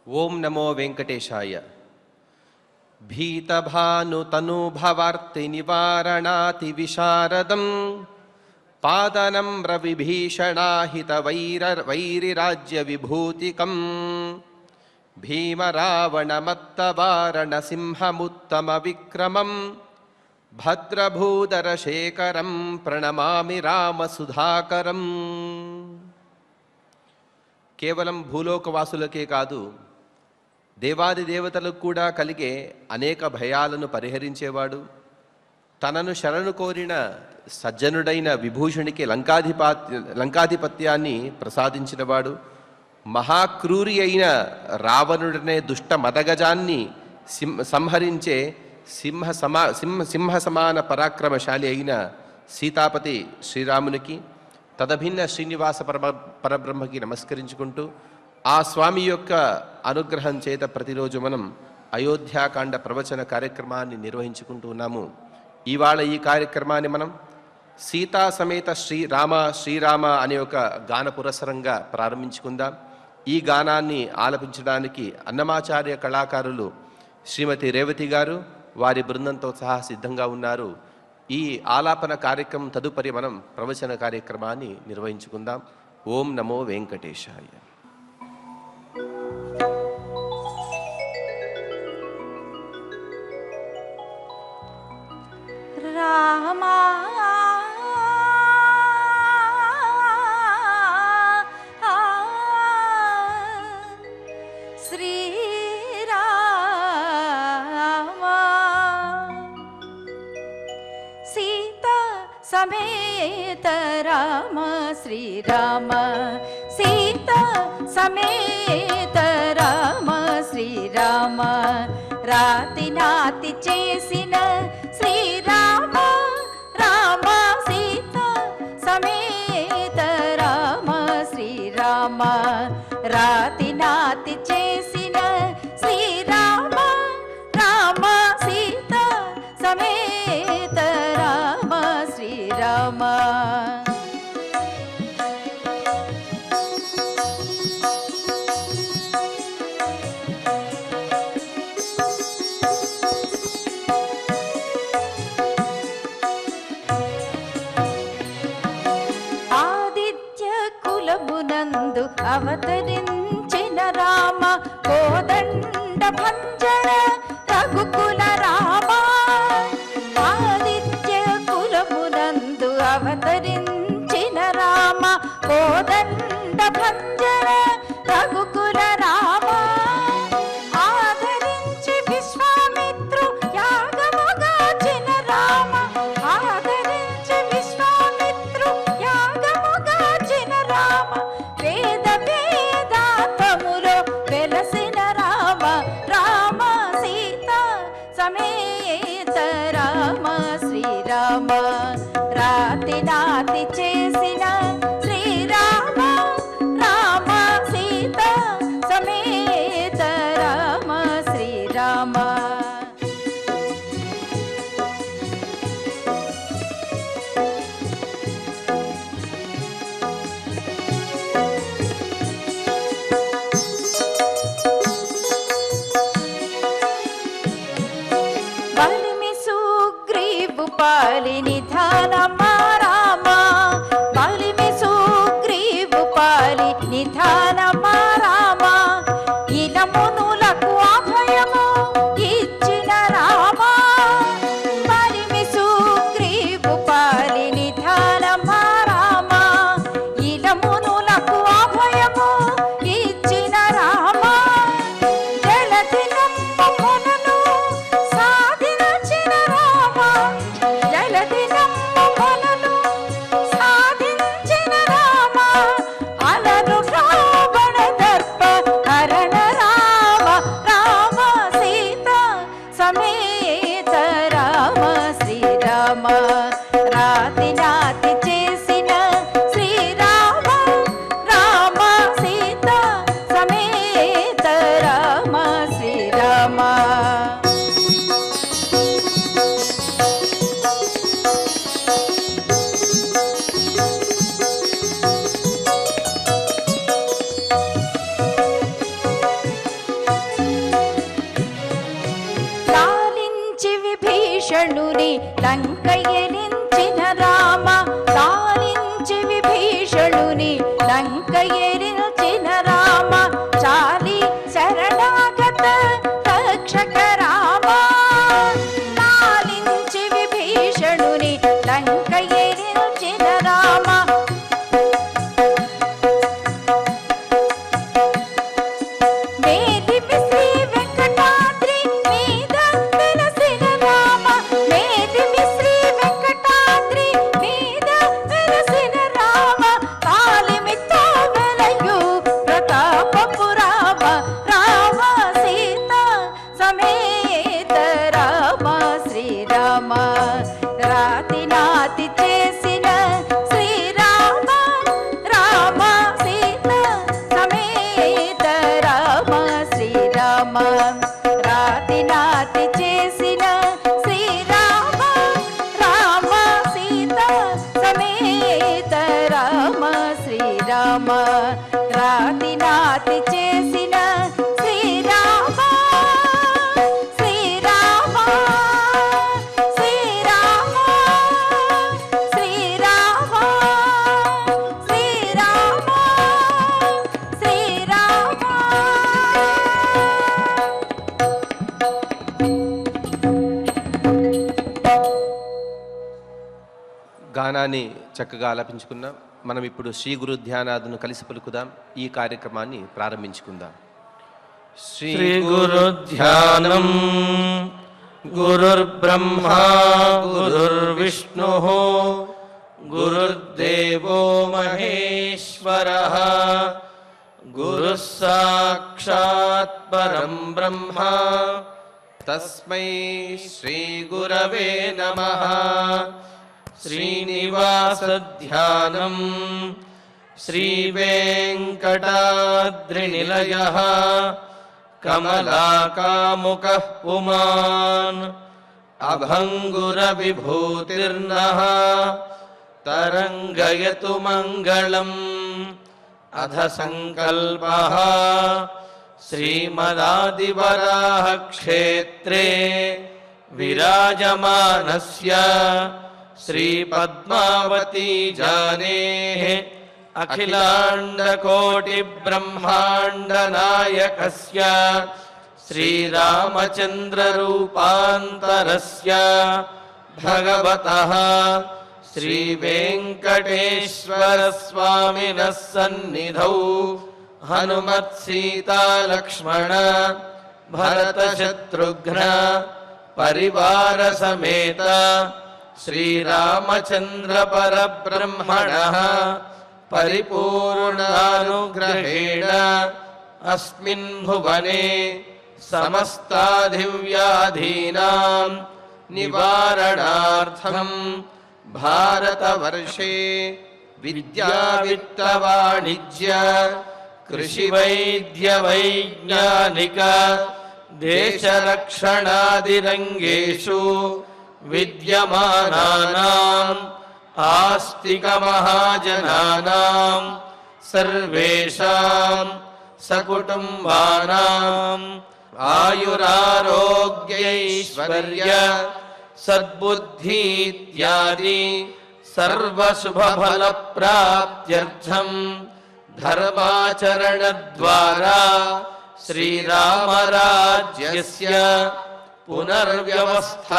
ఓం నమో వెంకటేశాయ. భీతభానుతనూభవార్తి నివారణాతి విశారదం పాదనం రవిభీషణాహితవైరిరాజ్య విభూతికం భీమరావణమత్తవారణ సింహముత్తమ విక్రమం భద్రభూధరశేఖరం ప్రణమామి రామసుధాకరం. కేవలం భూలోకవాసులకే కాదు, దేవాది దేవతలకు కూడా కలిగే అనేక భయాలను పరిహరించేవాడు, తనను శరణు కోరిన సజ్జనుడైన విభూషణికి లంకాధిపత్యాన్ని ప్రసాదించినవాడు, మహాక్రూరి అయిన రావణుడనే దుష్ట మదగజాన్ని సంహరించే సింహ సమాన పరాక్రమశాలి అయిన సీతాపతి శ్రీరామునికి, తదభిన్న శ్రీనివాస పరబ్రహ్మకి నమస్కరించుకుంటూ ఆ స్వామి యొక్క అనుగ్రహం చేత ప్రతిరోజు మనం అయోధ్యాకాండ ప్రవచన కార్యక్రమాన్ని నిర్వహించుకుంటూ ఉన్నాము. ఇవాళ ఈ కార్యక్రమాన్ని మనం సీతా సమేత శ్రీరామ అనే ఒక గాన పురస్సరంగా ప్రారంభించుకుందాం. ఈ గానాన్ని ఆలపించడానికి అన్నమాచార్య కళాకారులు శ్రీమతి రేవతి గారు వారి బృందంతో సహా సిద్ధంగా ఉన్నారు. ఈ ఆలాపన కార్యక్రమం తదుపరి మనం ప్రవచన కార్యక్రమాన్ని నిర్వహించుకుందాం. ఓం నమో వెంకటేశాయ. రామా సమేత రామ శ్రీరామ, సీతా సమేత రామ శ్రీరామ, రాతి నాతి చేసిన శ్రీరామ రామ, సీతా సమేత రామ శ్రీరామ, రాతి నాతి చేసిన శ్రీరామ రామ, సీతా సమేత రామ శ్రీరామ. ఆదిత్య కులమునందు అవతరించిన రామ, కోదండ భంజన రఘుకుల రామ, ఆదిత్య కులమునందు అవతరించిన రామ, కోదండ భంజన రఘుకుల రామ, ఆదరించి విశ్వామిత్రు యాగముగాచిన రామ, ఆదరించి విశ్వామిత్రు యాగముగాచిన రామ, వేద వేదాంతములో వెలసిన రామ, రామ సీతా సమేత రామ శ్రీరామ, రాతి నాతి చేసిన శ్రీరామ రామ, సీతా సమేత రామ శ్రీరామ. బలిమి సుగ్రీవు పాలి నిధానమా రామ, బలిమి సుగ్రీవు పాలి నిధానమా రామ, ఇలమునులకు అభయము ఇచ్చిన రామ, బలిమి సుగ్రీవు పాలి నిధానమా రామ, ఇలమునులకు అభయము ఇచ్చిన రామ, జలధి నమ్మములను సాధించిన రామ, జలధి నమ్మములను సాధించిన రామ, అలరు రామ నాతి చేసిన శ్రీరామ శ్రీరామ శ్రీరామ శ్రీరామ శ్రీరామ శ్రీరామ. గానాన్ని చక్కగా ఆలపించుకున్నాం. మనం ఇప్పుడు శ్రీ గురు ధ్యానాదును కలిసి పలుకుదాం. ఈ కార్యక్రమాన్ని ప్రారంభించుకుందాం. శ్రీ గురు ధ్యానం. గురుర్బ్రహ్మా గురుర్విష్ణుః గురుర్దేవో మహేశ్వరః గురుః సాక్షాత్ పరం బ్రహ్మ తస్మై శ్రీ గురవే నమః. శ్రీనివాస ధ్యానం. శ్రీ వెంకటాద్రినిలయః కమలాకాముకః పుమాన్ అభంగుర విభూతిర్నః తరంగయతు మంగళం. అధ సంకల్పః శ్రీమదాదివరాహ క్షేత్రే విరాజమానస్య శ్రీ పద్మావతీ జానేః అఖిలాండకోటి బ్రహ్మాండ నాయకస్య శ్రీరామచంద్ర రూపాంతరస్య భగవతః శ్రీ వెంకటేశ్వర స్వామినః సన్నిధౌ హనుమత్ సీతా లక్ష్మణ భరత శత్రుఘ్న పరివార సమేత శ్రీరామచంద్ర పరబ్రహ్మణః పరిపూర్ణానుగ్రహేణ అస్మిన్ భువనే సమస్తాధివ్యాధీనాం నివారణార్థం భారతవర్షే విద్యా విత్త వాణిజ్య కృషి వైద్య వైజ్ఞానిక దేశరక్షణాదిరంగేషు విద్యమానానాం ఆస్తిక మహాజనానాం సర్వేషాం సకుటుంబానాం ఆయురారోగ్యైశ్వర్య సద్బుద్ధి ఇత్యాది సర్వశుభఫల ప్రాప్త్యర్థం ధర్మాచరణ ద్వారా శ్రీరామరాజ్యస్య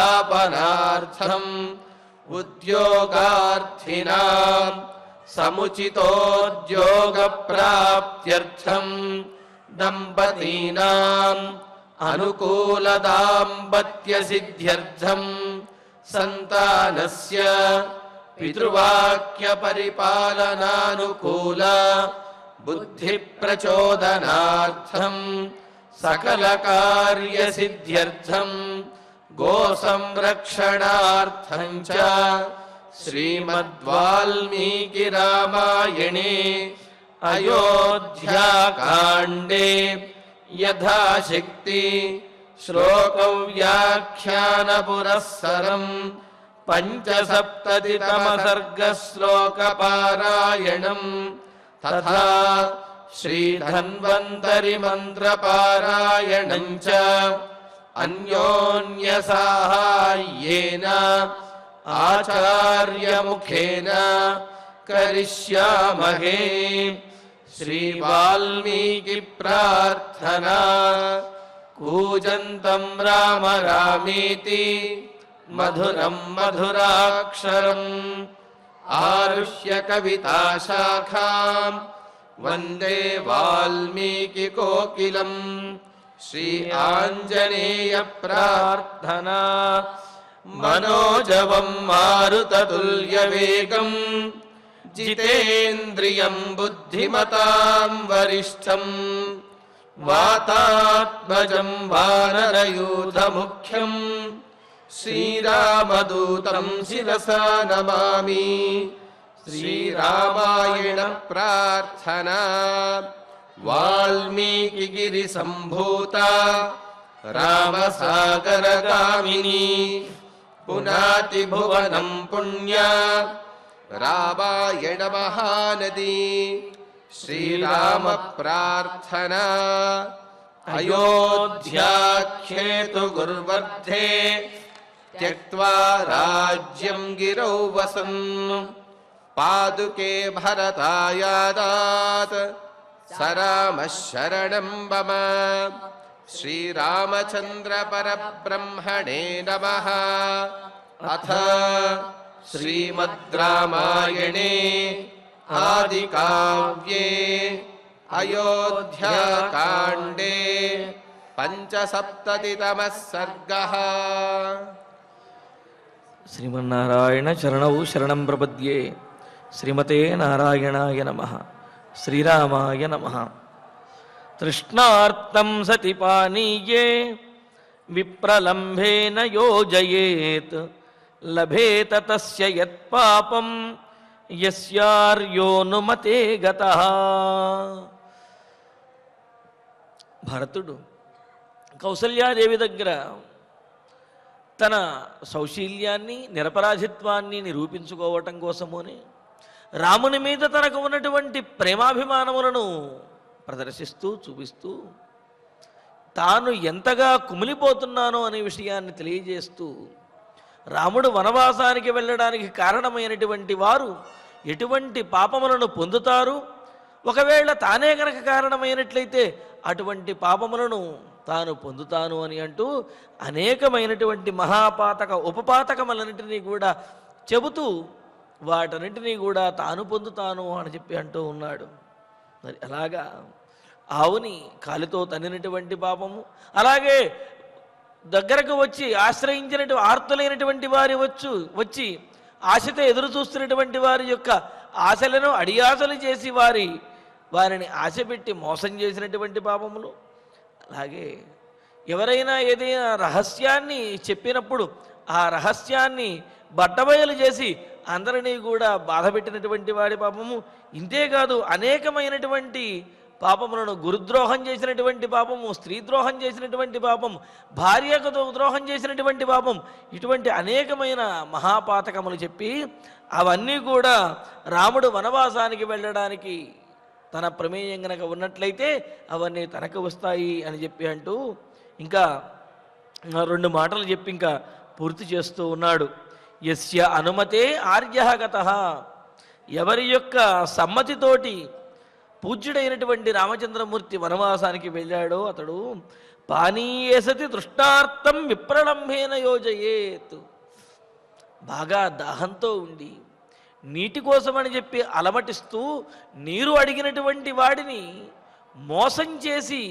పునర్వ్యవస్థాపనార్థం ఉద్యోగార్థినాం సముచితోద్యోగ ప్రాప్త్యర్థం దంపతీనాం అనుకూల దాంపత్య సిద్ధ్యర్థం సంతానస్య పితృవాక్య పరిపాలనానుకూల బుద్ధి ప్రచోదనార్థం సకల కార్య సిద్ధ్యర్థం గో సంరక్షణార్థం చ శ్రీమద్వాల్మీకి రామాయణే అయోధ్యాకాండే యథాశక్తి శ్లోక వ్యాఖ్యాన పురస్సరం పంచసప్తతితమ సర్గ శ్లోక పారాయణం తథా శ్రీధన్వంతరి మంత్ర పారాయణం చ అన్యోన్య సాహాయ్యేన ఆచార్య ముఖేన కరిష్యామహే. శ్రీ వాల్మీకి ప్రార్థనా. కూజంతం రామ రామేతి మధురం మధురాక్షరం ఆరుష్య కవితా శాఖాం వందే వాల్మీకి కోకిలం. శ్రీ ఆంజనేయ ప్రార్థనా. మనోజవం మారుతతుల్య వేగం జితేంద్రియం బుద్ధిమతాం వరిష్టం వాతాత్మజం వానరయూథ ముఖ్యం శ్రీరామదూతం శిరసా నమామి. శ్రీరామాయణ ప్రార్థనా. వాల్మీకి గిరి సంభూత రామసాగరగామిని పునాతి భువనం పుణ్య రామాయణ మహానది. శ్రీరామ ప్రార్థన అయోధ్యాఖ్యేతు గుర్వర్ధే త్యక్త్వా రాజ్యం గిరౌ వసన్ పాదుకే భరతాయాదాత్ సరామ శరణం మమ శ్రీరామచంద్ర పరబ్రహ్మణే నమః. అథ శ్రీమద్ రామాయణే ఆదికావ్యే అయోధ్యాకాండే పంచసప్తతితమః సర్గః. శ్రీమన్నారాయణ చరణౌ శరణం ప్రపద్యే. శ్రీమతే నారాయణాయ నమః. శ్రీరామాయ నమః. తృష్ణార్తం సతి పానీయే విప్రలంభేన యోజయేత్ లభేత తస్య యత్పాపం యస్యార్యోనుమతే గతః. భరతుడు కౌసల్యాదేవి దగ్గర తన సౌశీల్యాన్ని నిరపరాధిత్వాన్ని నిరూపించుకోవటం కోసమని రాముని మీద తనకు ఉన్నటువంటి ప్రేమాభిమానములను ప్రదర్శిస్తూ చూపిస్తూ తాను ఎంతగా కుమిలిపోతున్నానో అనే విషయాన్ని తెలియజేస్తూ రాముడు వనవాసానికి వెళ్ళడానికి కారణమైనటువంటి వారు ఎటువంటి పాపములను పొందుతారు, ఒకవేళ తానే గనక కారణమైనట్లయితే అటువంటి పాపములను తాను పొందుతాను అని అంటూ అనేకమైనటువంటి మహాపాతక ఉపపాతకములన్నింటినీ కూడా చెబుతూ వాటన్నింటినీ కూడా తాను పొందుతాను అని చెప్పి అంటూ ఉన్నాడు. మరి అలాగా ఆవుని కాలితో తన్నినటువంటి పాపము, అలాగే దగ్గరకు వచ్చి ఆశ్రయించినటువంటి ఆర్తులైనటువంటి వారి వచ్చి ఆశతో ఎదురు చూస్తున్నటువంటి వారి యొక్క ఆశలను అడియాసలు చేసి వారిని ఆశ పెట్టి మోసం చేసినటువంటి పాపములు, అలాగే ఎవరైనా ఏదైనా రహస్యాన్ని చెప్పినప్పుడు ఆ రహస్యాన్ని బట్టబయలు చేసి అందరినీ కూడా బాధపెట్టినటువంటి వాడి పాపము, ఇంతేకాదు అనేకమైనటువంటి పాపములను గురుద్రోహం చేసినటువంటి పాపము, స్త్రీ ద్రోహం చేసినటువంటి పాపం, భార్యకు ద్రోహం చేసినటువంటి పాపం, ఇటువంటి అనేకమైన మహాపాతకములు చెప్పి అవన్నీ కూడా రాముడు వనవాసానికి వెళ్ళడానికి తన ప్రమేయం గనక ఉన్నట్లయితే అవన్నీ తనకు వస్తాయి అని చెప్పి అంటూ ఇంకా 2 మాటలు చెప్పి ఇంకా పూర్తి చేస్తూ ఉన్నాడు. యస్య అనుమతే ఆర్యః గతః, ఎవరి యొక్క సమ్మతితోటి పూజ్యుడైనటువంటి రామచంద్రమూర్తి వనవాసానికి వెళ్ళాడో అతడు పానీయసతి తృష్ణార్థం విప్రలంభేన యోజయేత్, బాగా దాహంతో ఉండి నీటి కోసమని చెప్పి అలమటిస్తూ నీరు అడిగినటువంటి వాడిని మోసం చేసి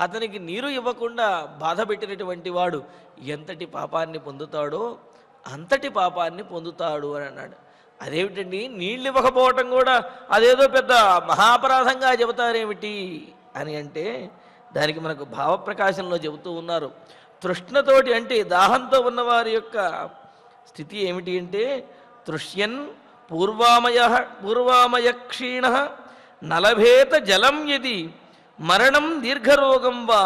అతనికి నీరు ఇవ్వకుండా బాధ పెట్టినటువంటి వాడు ఎంతటి పాపాన్ని పొందుతాడో అంతటి పాపాన్ని పొందుతాడు అని అన్నాడు. అదేమిటండి, నీళ్ళు ఇవ్వకపోవటం కూడా అదేదో పెద్ద మహాపరాధంగా చెబుతారేమిటి అని అంటే దానికి మనకు భావప్రకాశంలో చెబుతూ ఉన్నారు. తృష్ణతోటి అంటే దాహంతో ఉన్నవారి యొక్క స్థితి ఏమిటి అంటే తృష్యన్ పూర్వామయ క్షీణ నలభేత జలం యది మరణం దీర్ఘరోగం వా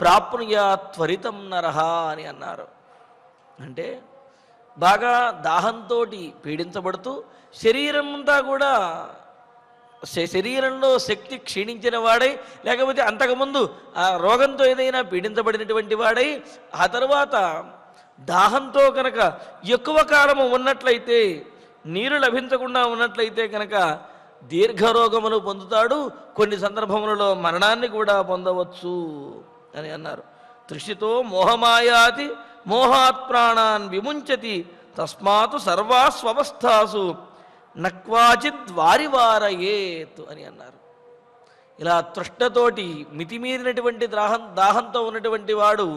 ప్రాప్నుయా త్వరితం నరహ అని అన్నారు. అంటే బాగా దాహంతో పీడించబడుతూ శరీరమంతా కూడా శరీరంలో శక్తి క్షీణించిన వాడై, లేకపోతే అంతకుముందు ఆ రోగంతో ఏదైనా పీడించబడినటువంటి వాడై ఆ తరువాత దాహంతో కనుక ఎక్కువ కాలము ఉన్నట్లయితే, నీరు లభించకుండా ఉన్నట్లయితే కనుక దీర్ఘరోగములు పొందుతాడు, కొన్ని సందర్భములలో మరణాన్ని కూడా పొందవచ్చు అని అన్నారు. తృషితో మోహమాయాతి మోహాత్ ప్రాణాన్ విముంచతి తస్మాత్ సర్వాస్వస్థాసు నక్వాచిద్ వారివారయేత్ అని అన్నారు. ఇలా తృష్ణతోటి మితిమీరినటువంటి దాహంతో ఉన్నటువంటి వాడు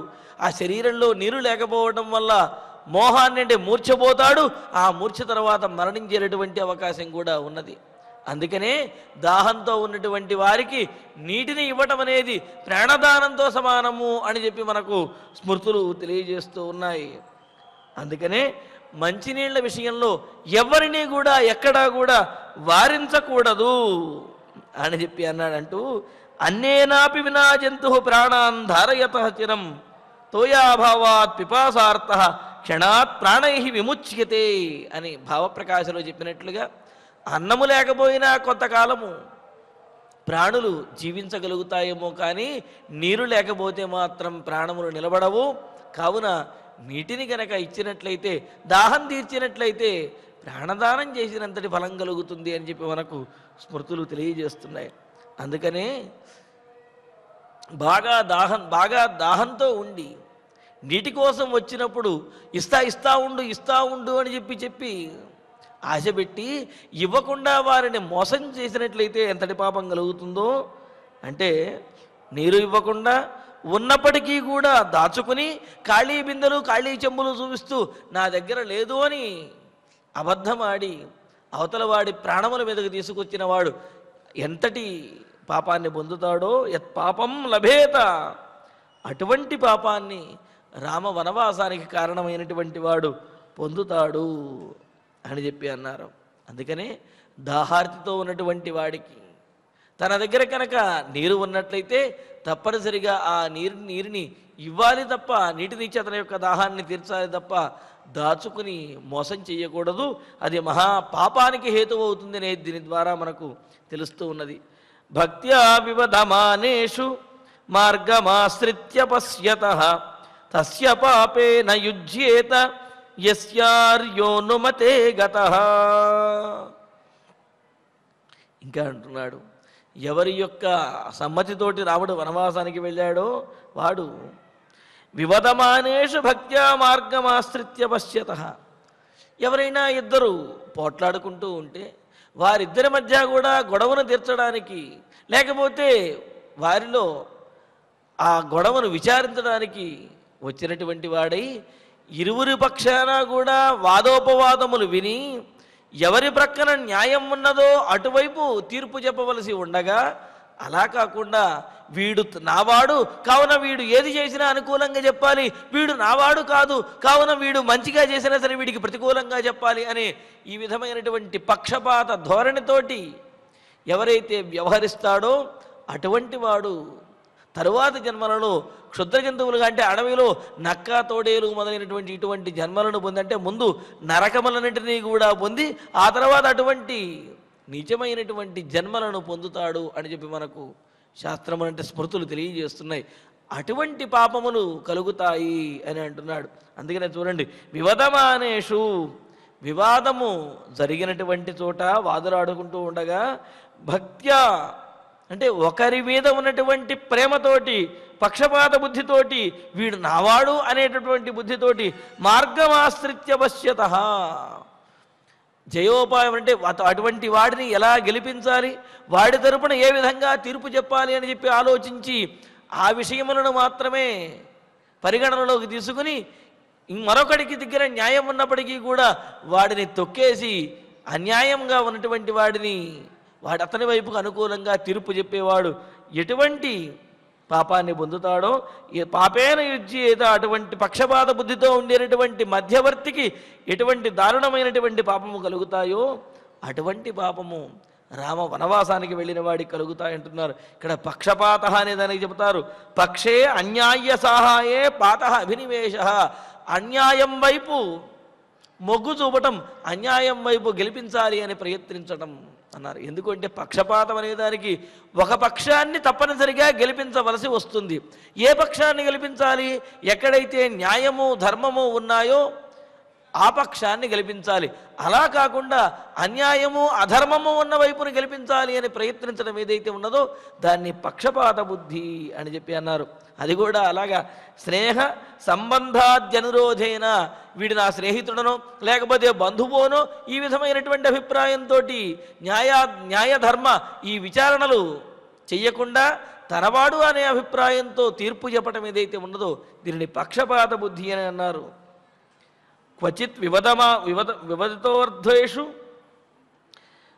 ఆ శరీరంలో నీరు లేకపోవడం వల్ల మోహాన్ని అంటే మూర్ఛపోతాడు, ఆ మూర్ఛ తర్వాత మరణించేటటువంటి అవకాశం కూడా ఉన్నది. అందుకనే దాహంతో ఉన్నటువంటి వారికి నీటిని ఇవ్వటం అనేది ప్రాణదానంతో సమానము అని చెప్పి మనకు స్మృతులు తెలియజేస్తూ ఉన్నాయి. అందుకనే మంచినీళ్ల విషయంలో ఎవరిని కూడా ఎక్కడా కూడా వారించకూడదు అని చెప్పి అన్నాడంటూ అన్నేనాపి వినా జంతు ప్రాణాన్ ధారయత చిరం తోయాభావాత్ పిపాసార్త క్షణాత్ ప్రాణై విముచ్యతే అని భావప్రకాశంలో చెప్పినట్లుగా అన్నము లేకపోయినా కొంతకాలము ప్రాణులు జీవించగలుగుతాయేమో కానీ నీరు లేకపోతే మాత్రం ప్రాణములు నిలబడవు. కావున నీటిని గనక ఇచ్చినట్లయితే, దాహం తీర్చినట్లయితే ప్రాణదానం చేసినంతటి ఫలం కలుగుతుంది అని చెప్పి మనకు స్మృతులు తెలియజేస్తున్నాయి. అందుకనే బాగా దాహంతో ఉండి నీటి కోసం వచ్చినప్పుడు ఇస్తా ఉండు అని చెప్పి ఆశ పెట్టి ఇవ్వకుండా వారిని మోసం చేసినట్లయితే ఎంతటి పాపం కలుగుతుందో. అంటే నీరు ఇవ్వకుండా ఉన్నప్పటికీ కూడా దాచుకుని ఖాళీ బిందెలు ఖాళీ చెంబులు చూపిస్తూ నా దగ్గర లేదు అని అబద్ధమాడి అవతల వాడి ప్రాణముల మీదకు తీసుకొచ్చిన వాడు ఎంతటి పాపాన్ని పొందుతాడో. యత్ పాపం లభేత, అటువంటి పాపాన్ని రామ వనవాసానికి కారణమైనటువంటి వాడు పొందుతాడు అని చెప్పి అన్నారు. అందుకనే దాహార్తితో ఉన్నటువంటి వాడికి తన దగ్గర కనుక నీరు ఉన్నట్లయితే తప్పనిసరిగా ఆ నీరుని ఇవ్వాలి తప్ప, నీటిని ఇచ్చి అతని యొక్క దాహాన్ని తీర్చాలి తప్ప దాచుకుని మోసం చేయకూడదు. అది మహా పాపానికి హేతువు అవుతుంది అనేది దీని ద్వారా మనకు తెలుస్తూ ఉన్నది. భక్త్యా వివదమానేషు మార్గమాశ్రిత్య పశ్యతః తస్య పాపేన యుజ్యేత యస్యార్యోనుమతే గతః. ఇంకా అంటున్నాడు, ఎవరి యొక్క సమ్మతితోటి రాముడు వనవాసానికి వెళ్ళాడో వాడు వివదమానేషు భక్త్యా మార్గమాశ్రిత్య పశ్యతః. ఎవరైనా ఇద్దరు పోట్లాడుకుంటూ ఉంటే వారిద్దరి మధ్య కూడా గొడవను తీర్చడానికి, లేకపోతే వారిలో ఆ గొడవను విచారించడానికి వచ్చినటువంటి వాడై ఇరువురి పక్షాన కూడా వాదోపవాదములు విని ఎవరి ప్రక్కన న్యాయం ఉన్నదో అటువైపు తీర్పు చెప్పవలసి ఉండగా, అలా కాకుండా వీడు నావాడు కావున వీడు ఏది చేసినా అనుకూలంగా చెప్పాలి, వీడు నావాడు కాదు కావున వీడు మంచిగా చేసినా సరే వీడికి ప్రతికూలంగా చెప్పాలి అనే ఈ విధమైనటువంటి పక్షపాత ధోరణితోటి ఎవరైతే వ్యవహరిస్తాడో అటువంటి వాడు తరువాత జన్మలలో క్షుద్ర జంతువులుగా, అంటే అడవిలో నక్క తోడేలు మొదలైనటువంటి ఇటువంటి జన్మలను పొందంటే ముందు నరకములన్నింటినీ కూడా పొంది ఆ తర్వాత అటువంటి నీచమైనటువంటి జన్మలను పొందుతాడు అని చెప్పి మనకు శాస్త్రము అంటే స్మృతులు తెలియజేస్తున్నాయి. అటువంటి పాపములు కలుగుతాయి అని అంటున్నాడు. అందుకనే చూడండి, వివదమానేషు, వివాదము జరిగినటువంటి చోట వాదులాడుకుంటూ ఉండగా భక్త్యా అంటే ఒకరి మీద ఉన్నటువంటి ప్రేమతోటి, పక్షపాత బుద్ధితోటి, వీడు నావాడు అనేటటువంటి బుద్ధితోటి మార్గమాశ్రిత్య పశ్యతః, జయోపాయం అంటే అటువంటి వాడిని ఎలా గెలిపించాలి, వాడి తరపున ఏ విధంగా తీర్పు చెప్పాలి అని చెప్పి ఆలోచించి ఆ విషయములను మాత్రమే పరిగణనలోకి తీసుకుని మరొకడికి దగ్గర న్యాయం ఉన్నప్పటికీ కూడా వాడిని తొక్కేసి అన్యాయంగా ఉన్నటువంటి వాడిని అతని వైపుకు అనుకూలంగా తీర్పు చెప్పేవాడు ఎటువంటి పాపాన్ని పొందుతాడో, పాపేన యుజ్యేత, అటువంటి పక్షపాత బుద్ధితో ఉండేటటువంటి మధ్యవర్తికి ఎటువంటి దారుణమైనటువంటి పాపము కలుగుతాయో అటువంటి పాపము రామ వనవాసానికి వెళ్ళిన వాడికి కలుగుతాయంటున్నారు. ఇక్కడ పక్షపాత అనే దానికి చెబుతారు. పక్షే అన్యాయ సహాయే పాత అభినివేశ, అన్యాయం వైపు మొగ్గు చూపటం, అన్యాయం వైపు గెలిపించాలి అని ప్రయత్నించటం అన్నారు. ఎందుకంటే పక్షపాతం అనేదానికి ఒక పక్షాన్ని తప్పనిసరిగా గెలిపించవలసి వస్తుంది. ఏ పక్షాన్ని గెలిపించాలి? ఎక్కడైతే న్యాయము ధర్మము ఉన్నాయో ఆ పక్షాన్ని గెలిపించాలి. అలా కాకుండా అన్యాయము అధర్మము ఉన్న వైపును గెలిపించాలి అని ప్రయత్నించడం ఏదైతే ఉన్నదో దాన్ని పక్షపాత బుద్ధి అని చెప్పి అన్నారు. అది కూడా అలాగా స్నేహ సంబంధాద్యనురోధేన, వీడు నా స్నేహితుడనో లేకపోతే బంధువునో ఈ విధమైనటువంటి అభిప్రాయంతో న్యాయధర్మ ఈ విచారణలు చెయ్యకుండా తనవాడు అనే అభిప్రాయంతో తీర్పు చెప్పడం ఏదైతే ఉన్నదో దీనిని పక్షపాత బుద్ధి అని అన్నారు. క్వచిత్ వివదితోర్ధ్వేషు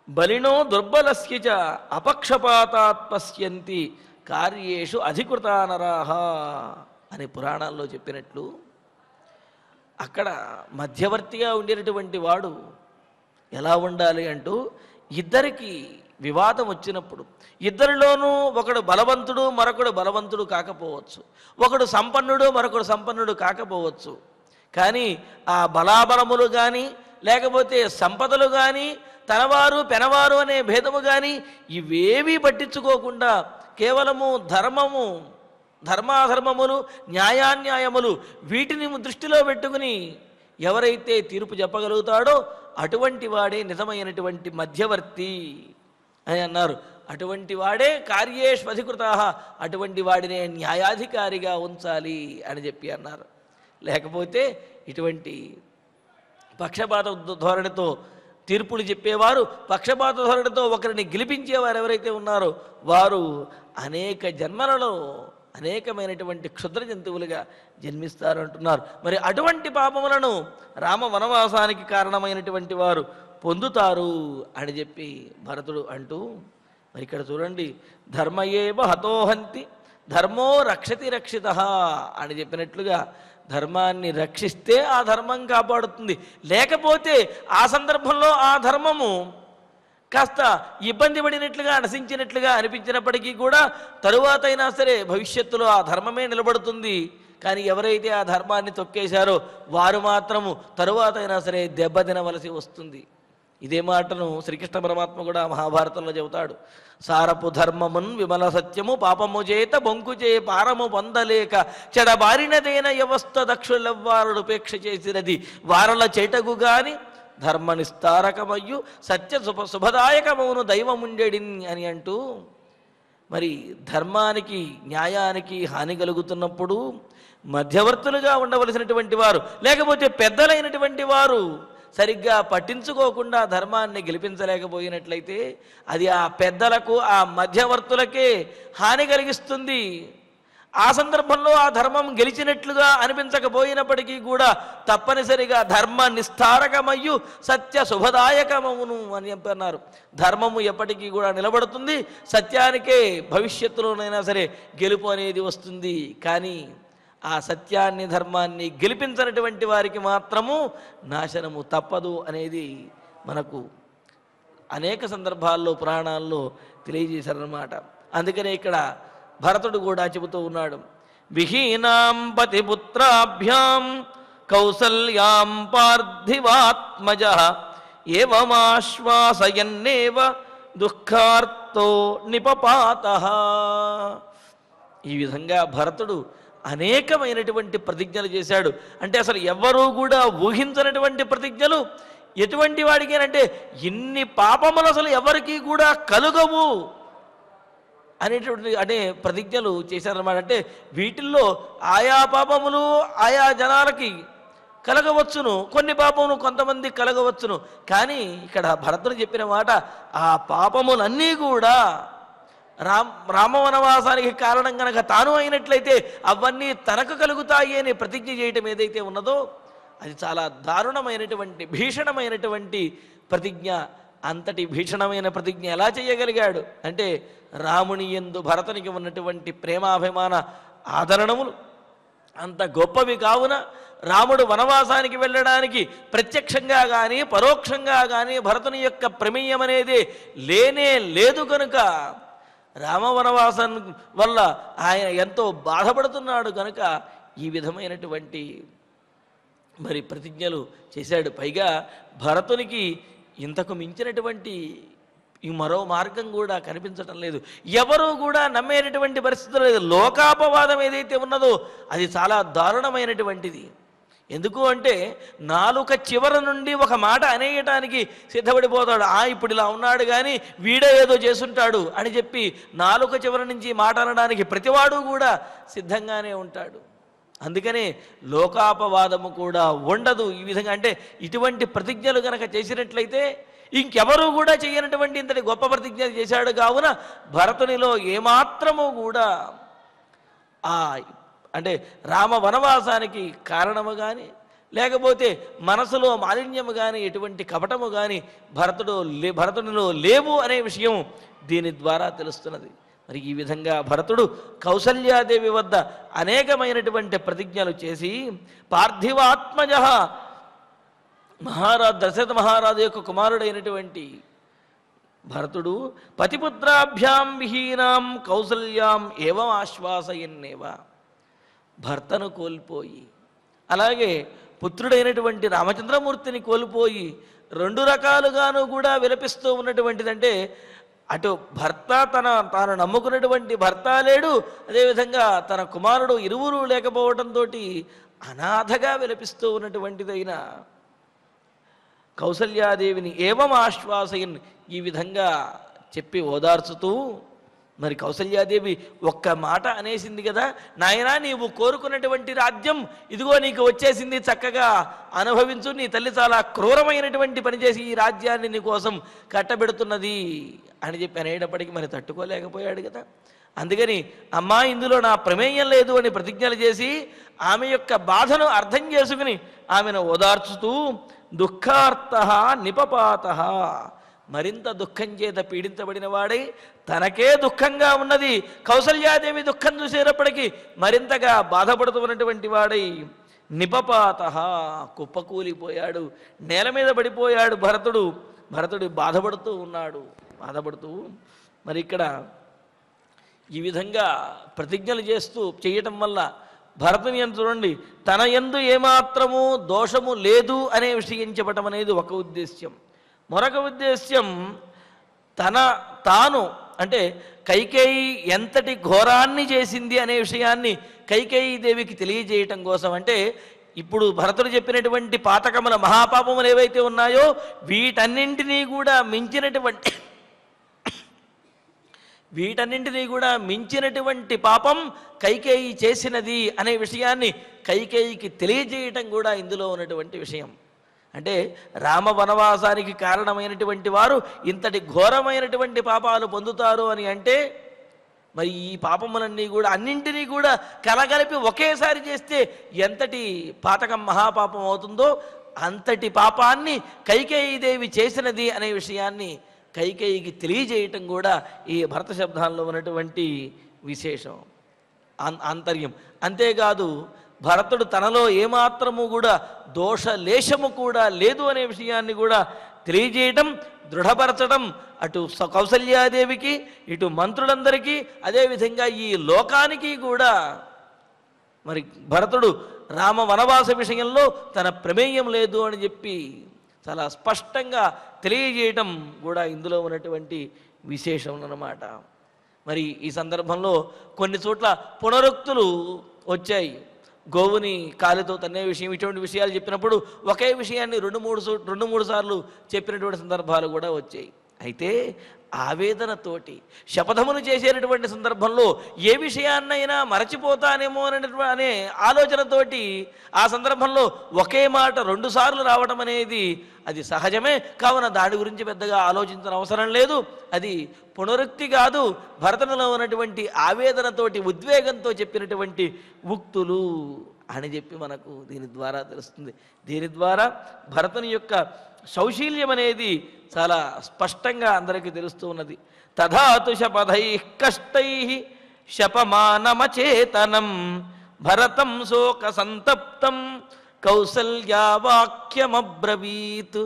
బలినో దుర్బలస్య చ అపక్షపాతాత్ పశ్యంతి కార్యేషు అధికృతానరాహ అని పురాణాల్లో చెప్పినట్లు అక్కడ మధ్యవర్తిగా ఉండేటటువంటి వాడు ఎలా ఉండాలి అంటూ, ఇద్దరికి వివాదం వచ్చినప్పుడు ఇద్దరిలోనూ ఒకడు బలవంతుడు మరొకడు బలవంతుడు కాకపోవచ్చు, ఒకడు సంపన్నుడు మరొకడు సంపన్నుడు కాకపోవచ్చు. కానీ ఆ బలాబలములు కానీ లేకపోతే సంపదలు కానీ తనవారు పెనవారు అనే భేదము కానీ ఇవేవీ పట్టించుకోకుండా కేవలము ధర్మము ధర్మాధర్మములు న్యాయాన్యాయములు వీటిని దృష్టిలో పెట్టుకుని ఎవరైతే తీర్పు చెప్పగలుగుతాడో అటువంటి వాడే నిజమైనటువంటి మధ్యవర్తి అని అన్నారు. అటువంటి వాడే కార్యేష్వధికృత, అటువంటి వాడినే న్యాయాధికారిగా ఉంచాలి అని చెప్పి అన్నారు. లేకపోతే ఇటువంటి పక్షపాత ధోరణితో తీర్పులు చెప్పేవారు, పక్షపాత ధోరణితో ఒకరిని గెలిపించేవారు ఎవరైతే ఉన్నారో వారు అనేక జన్మలలో అనేకమైనటువంటి క్షుద్ర జంతువులుగా జన్మిస్తారు అంటున్నారు. మరి అటువంటి పాపములను రామ వనవాసానికి కారణమైనటువంటి వారు పొందుతారు అని చెప్పి భరతుడు అంటూ, మరి ఇక్కడ చూడండి, ధర్మయేవ హతోహంతి ధర్మో రక్షతి రక్షిత అని చెప్పినట్లుగా ధర్మాన్ని రక్షిస్తే ఆ ధర్మం కాపాడుతుంది. లేకపోతే ఆ సందర్భంలో ఆ ధర్మము కాస్త ఇబ్బంది పడినట్లుగా నశించినట్లుగా అనిపించినప్పటికీ కూడా తరువాత అయినా సరే భవిష్యత్తులో ఆ ధర్మమే నిలబడుతుంది. కానీ ఎవరైతే ఆ ధర్మాన్ని తొక్కేశారో వారు మాత్రము తరువాత అయినా సరే దెబ్బతినవలసి వస్తుంది. ఇదే మాటను శ్రీకృష్ణ పరమాత్మ కూడా మహాభారతంలో చెబుతాడు. సారపు ధర్మమున్ విమల సత్యము పాపము చేత బొంకుచే పారము పొందలేక చెడబారినదైన వ్యవస్థ దక్షులెవ్వారుడు ఉపేక్ష చేసినది వారల చేటగు గాని ధర్మ నిస్తారకమయ్యు సత్య శుభదాయకమవును దైవముండెడిన్ అని అంటూ, మరి ధర్మానికి న్యాయానికి హాని కలుగుతున్నప్పుడు మధ్యవర్తులుగా ఉండవలసినటువంటి వారు లేకపోతే పెద్దలైనటువంటి వారు సరిగ్గా పట్టించుకోకుండా ధర్మాన్ని గెలిపించలేకపోయినట్లయితే అది ఆ పెద్దలకు ఆ మధ్యవర్తులకే హాని కలిగిస్తుంది. ఆ సందర్భంలో ఆ ధర్మం గెలిచినట్లుగా అనిపించకపోయినప్పటికీ కూడా తప్పనిసరిగా ధర్మ నిస్తారకమయ్యు సత్య శుభదాయకమవును అని అన్నారు. ధర్మము ఎప్పటికీ కూడా నిలబడుతుంది, సత్యానికే భవిష్యత్తులోనైనా సరే గెలుపు అనేది వస్తుంది. కానీ ఆ సత్యాన్ని ధర్మాన్ని గెలిపించినటువంటి వారికి మాత్రము నాశనము తప్పదు అనేది మనకు అనేక సందర్భాల్లో పురాణాల్లో తెలియజేశారన్నమాట. అందుకనే ఇక్కడ భరతుడు కూడా చెబుతూ ఉన్నాడు, విహీనాం పతిపుత్రాభ్యాం కౌసల్యాం పార్థివాత్మజ ఏవమాశ్వాసయన్నేవ దుఃఖార్తో నిపపాతః. ఈ విధంగా భరతుడు అనేకమైనటువంటి ప్రతిజ్ఞలు చేశాడు. అంటే అసలు ఎవరూ కూడా ఊహించనటువంటి ప్రతిజ్ఞలు. ఎటువంటి వాడికి అంటే ఇన్ని పాపములు అసలు ఎవరికీ కూడా కలుగవు అనేటువంటి ప్రతిజ్ఞలు చేశారన్నమాట. అంటే వీటిల్లో ఆయా పాపములు ఆయా జనాలకి కలగవచ్చును, కొన్ని పాపములు కొంతమంది కలగవచ్చును. కానీ ఇక్కడ భరతుడు చెప్పిన మాట, ఆ పాపములన్నీ కూడా రామవనవాసానికి కారణం కనుక తాను అయినట్లయితే అవన్నీ తనకు కలుగుతాయి అని ప్రతిజ్ఞ చేయటం ఏదైతే ఉన్నదో అది చాలా దారుణమైనటువంటి భీషణమైనటువంటి ప్రతిజ్ఞ. అంతటి భీషణమైన ప్రతిజ్ఞ ఎలా చేయగలిగాడు అంటే రాముని యందు భరతునికి ఉన్నటువంటి ప్రేమాభిమాన ఆదరణములు అంత గొప్పవి కావున రాముడు వనవాసానికి వెళ్ళడానికి ప్రత్యక్షంగా కానీ పరోక్షంగా కానీ భరతుని యొక్క ప్రమేయం అనేది లేనే లేదు కనుక రామవనవాసం వల్ల ఆయన ఎంతో బాధపడుతున్నాడు కనుక ఈ విధమైనటువంటి మరి ప్రతిజ్ఞలు చేశాడు. పైగా భరతునికి ఇంతకు మించినటువంటి ఈ మరో మార్గం కూడా కనిపించటం లేదు. ఎవరూ కూడా నమ్మేటటువంటి పరిస్థితులు లేదు. లోకాపవాదం ఏదైతే ఉన్నదో అది చాలా దారుణమైనటువంటిది. ఎందుకు అంటే నాలుక చివర నుండి ఒక మాట అనేయటానికి సిద్ధపడిపోతాడు. ఇప్పుడు ఇలా ఉన్నాడు కానీ వీడే ఏదో చేసుంటాడు అని చెప్పి నాలుక చివరి నుంచి మాట అనడానికి ప్రతివాడు కూడా సిద్ధంగానే ఉంటాడు. అందుకనే లోకాపవాదము కూడా ఉండదు. ఈ విధంగా అంటే ఇటువంటి ప్రతిజ్ఞలు కనుక చేసినట్లయితే ఇంకెవరూ కూడా చేయనటువంటి ఇంతటి గొప్ప ప్రతిజ్ఞ చేశాడు. కావున భరతునిలో ఏమాత్రము కూడా అంటే రామ వనవాసానికి కారణము కానీ లేకపోతే మనసులో మాలిన్యము కానీ ఎటువంటి కపటము కానీ భరతునిలో లేవు అనే విషయం దీని ద్వారా తెలుస్తున్నది. మరి ఈ విధంగా భరతుడు కౌసల్యాదేవి వద్ద అనేకమైనటువంటి ప్రతిజ్ఞలు చేసి పార్థివాత్మజ దశరథ మహారాజు యొక్క కుమారుడైనటువంటి భరతుడు పతిపుత్రాభ్యాం విహీనాం కౌసల్యాం ఏవం ఆశ్వాసయన్నేవ, భర్తను కోల్పోయి అలాగే పుత్రుడైనటువంటి రామచంద్రమూర్తిని కోల్పోయి రెండు రకాలుగాను కూడా విలపిస్తూ ఉన్నటువంటిదంటే అటు భర్త తాను నమ్ముకున్నటువంటి భర్త లేడు, అదేవిధంగా తన కుమారుడు ఇరువురు లేకపోవడంతో అనాథగా విలపిస్తూ ఉన్నటువంటిదైన కౌసల్యాదేవిని ఏవం ఆశ్వాసయన్ ఈ విధంగా చెప్పి ఓదార్చుతూ, మరి కౌసల్యాదేవి ఒక్క మాట అనేసింది కదా, నాయనా నీవు కోరుకున్నటువంటి రాజ్యం ఇదిగో నీకు వచ్చేసింది, చక్కగా అనుభవించు, నీ తల్లి చాలా క్రూరమైనటువంటి పనిచేసి ఈ రాజ్యాన్ని నీ కోసం కట్టబెడుతున్నది అని చెప్పి అనేటప్పటికీ మరి తట్టుకోలేకపోయాడు కదా. అందుకని అమ్మా ఇందులో నా ప్రమేయం లేదు అని ప్రతిజ్ఞలు చేసి ఆమె యొక్క బాధను అర్థం చేసుకుని ఆమెను ఓదార్చుతూ దుఃఖార్త నిపపాత, మరింత దుఃఖం చేత పీడించబడిన వాడై తనకే దుఃఖంగా ఉన్నది, కౌసల్యాదేవి దుఃఖం చూసేటప్పటికీ మరింతగా బాధపడుతున్నటువంటి వాడై నిపపాత కుప్పకూలిపోయాడు, నేల మీద పడిపోయాడు భరతుడు బాధపడుతూ ఉన్నాడు. మరి ఇక్కడ ఈ విధంగా ప్రతిజ్ఞలు చేస్తూ చేయటం వల్ల భరతుని యందు చూడండి, తన యందు ఏమాత్రము దోషము లేదు అనే విషయం చెప్పటం అనేది ఒక ఉద్దేశ్యం. మరొక ఉద్దేశ్యం తాను అంటే కైకేయి ఎంతటి ఘోరాన్ని చేసింది అనే విషయాన్ని కైకేయి దేవికి తెలియజేయటం కోసం. అంటే ఇప్పుడు భరతుడు చెప్పినటువంటి పాతకముల మహాపాపములు ఏవైతే ఉన్నాయో వీటన్నింటినీ కూడా మించినటువంటి పాపం కైకేయి చేసినది అనే విషయాన్ని కైకేయికి తెలియజేయటం కూడా ఇందులో ఉన్నటువంటి విషయం. అంటే రామ వనవాసానికి కారణమైనటువంటి వారు ఇంతటి ఘోరమైనటువంటి పాపాలు పొందుతారు అని అంటే మరి ఈ పాపములన్నీ కూడా అన్నింటినీ కూడా కలగలిపి ఒకేసారి చేస్తే ఎంతటి పాతకం మహాపాపం అవుతుందో అంతటి పాపాన్ని కైకేయీదేవి చేసినది అనే విషయాన్ని కైకేయికి తెలియజేయటం కూడా ఈ భరత శబ్దాల్లో ఉన్నటువంటి విశేషం ఆంతర్యం. అంతేకాదు భరతుడు తనలో ఏమాత్రము కూడా దోషలేశము కూడా లేదు అనే విషయాన్ని కూడా తెలియజేయటం, దృఢపరచడం అటు కౌసల్యాదేవికి ఇటు మంత్రులందరికీ అదేవిధంగా ఈ లోకానికి కూడా. మరి భరతుడు రామ వనవాస విషయంలో తన ప్రమేయం లేదు అని చెప్పి చాలా స్పష్టంగా తెలియజేయటం కూడా ఇందులో ఉన్నటువంటి విశేషం అన్నమాట. మరి ఈ సందర్భంలో కొన్ని చోట్ల పునరుక్తులు వచ్చాయి. గోవుని కాలితో తన్నే విషయం, ఇటువంటి విషయాలు చెప్పినప్పుడు ఒకే విషయాన్ని రెండు మూడు సార్లు చెప్పినటువంటి సందర్భాలు కూడా వచ్చాయి. అయితే ఆవేదనతోటి శపథములు చేసేటటువంటి సందర్భంలో ఏ విషయాన్నైనా మరచిపోతానేమో అనే ఆలోచనతోటి ఆ సందర్భంలో ఒకే మాట 2 సార్లు రావటం అనేది అది సహజమే. కావున దాని గురించి పెద్దగా ఆలోచించిన అవసరం లేదు. అది పునరుక్తి కాదు, భరతునిలో ఉన్నటువంటి ఆవేదనతోటి ఉద్వేగంతో చెప్పినటువంటి ఉక్తులు అని చెప్పి మనకు దీని ద్వారా తెలుస్తుంది. దీని ద్వారా భరతుని యొక్క సౌశీల్యం అనేది చాలా స్పష్టంగా అందరికీ తెలుస్తూ ఉన్నది. తధాతు శపథై కష్టై శపమానమచేతనం భరతం శోక సంతప్తం కౌసల్యావాక్యమబ్రవీత్.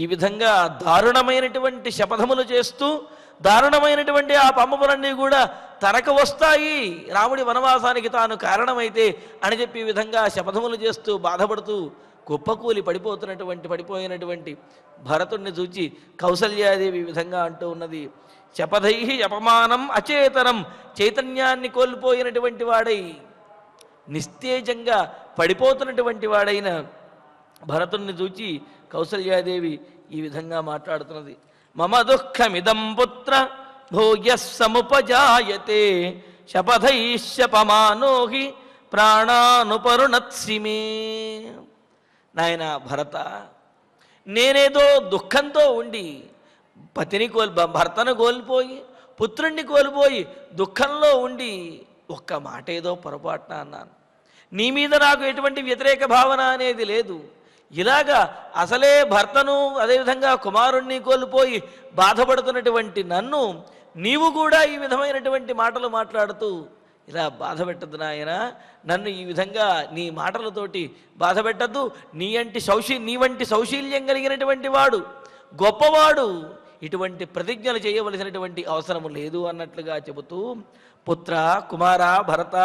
ఈ విధంగా దారుణమైనటువంటి శపథములు చేస్తూ దారుణమైనటువంటి ఆ పంపములన్నీ కూడా తనకు వస్తాయి, రాముడి వనవాసానికి తాను కారణమైతే అని చెప్పి ఈ విధంగా శపథములు చేస్తూ బాధపడుతూ కుప్పకూలి పడిపోయినటువంటి భరతుణ్ణి చూచి కౌసల్యాదేవి ఈ విధంగా అంటూ ఉన్నది, శపథై అపమానం అచేతనం, చైతన్యాన్ని కోల్పోయినటువంటి వాడై నిస్తేజంగా పడిపోతున్నటువంటి వాడైన భరతుణ్ణి చూచి కౌసల్యాదేవి ఈ విధంగా మాట్లాడుతున్నది. మమ దుఃఖమిదం పుత్ర భోగ్యః సముపజాయతే శపథై శపమానో హి ప్రాణానుపరుణత్సి మే. నాయన భరత, నేనేదో దుఃఖంతో ఉండి భర్తను కోల్పోయి పుత్రుణ్ణి కోల్పోయి దుఃఖంలో ఉండి ఒక్క మాట ఏదో పొరపాటున అన్నాను. నీ మీద నాకు ఎటువంటి వ్యతిరేక భావన అనేది లేదు. ఇలాగా అసలే భర్తను అదేవిధంగా కుమారుణ్ణి కోల్పోయి బాధపడుతున్నటువంటి నన్ను నీవు కూడా ఈ విధమైనటువంటి మాటలు మాట్లాడుతూ ఇలా బాధ పెట్టద్దు నాయన, నన్ను ఈ విధంగా నీ మాటలతోటి బాధ పెట్టద్దు. నీ వంటి సౌశీల్యం కలిగినటువంటి వాడు గొప్పవాడు, ఇటువంటి ప్రతిజ్ఞలు చేయవలసినటువంటి అవసరం లేదు అన్నట్లుగా చెబుతూ పుత్ర కుమార భరత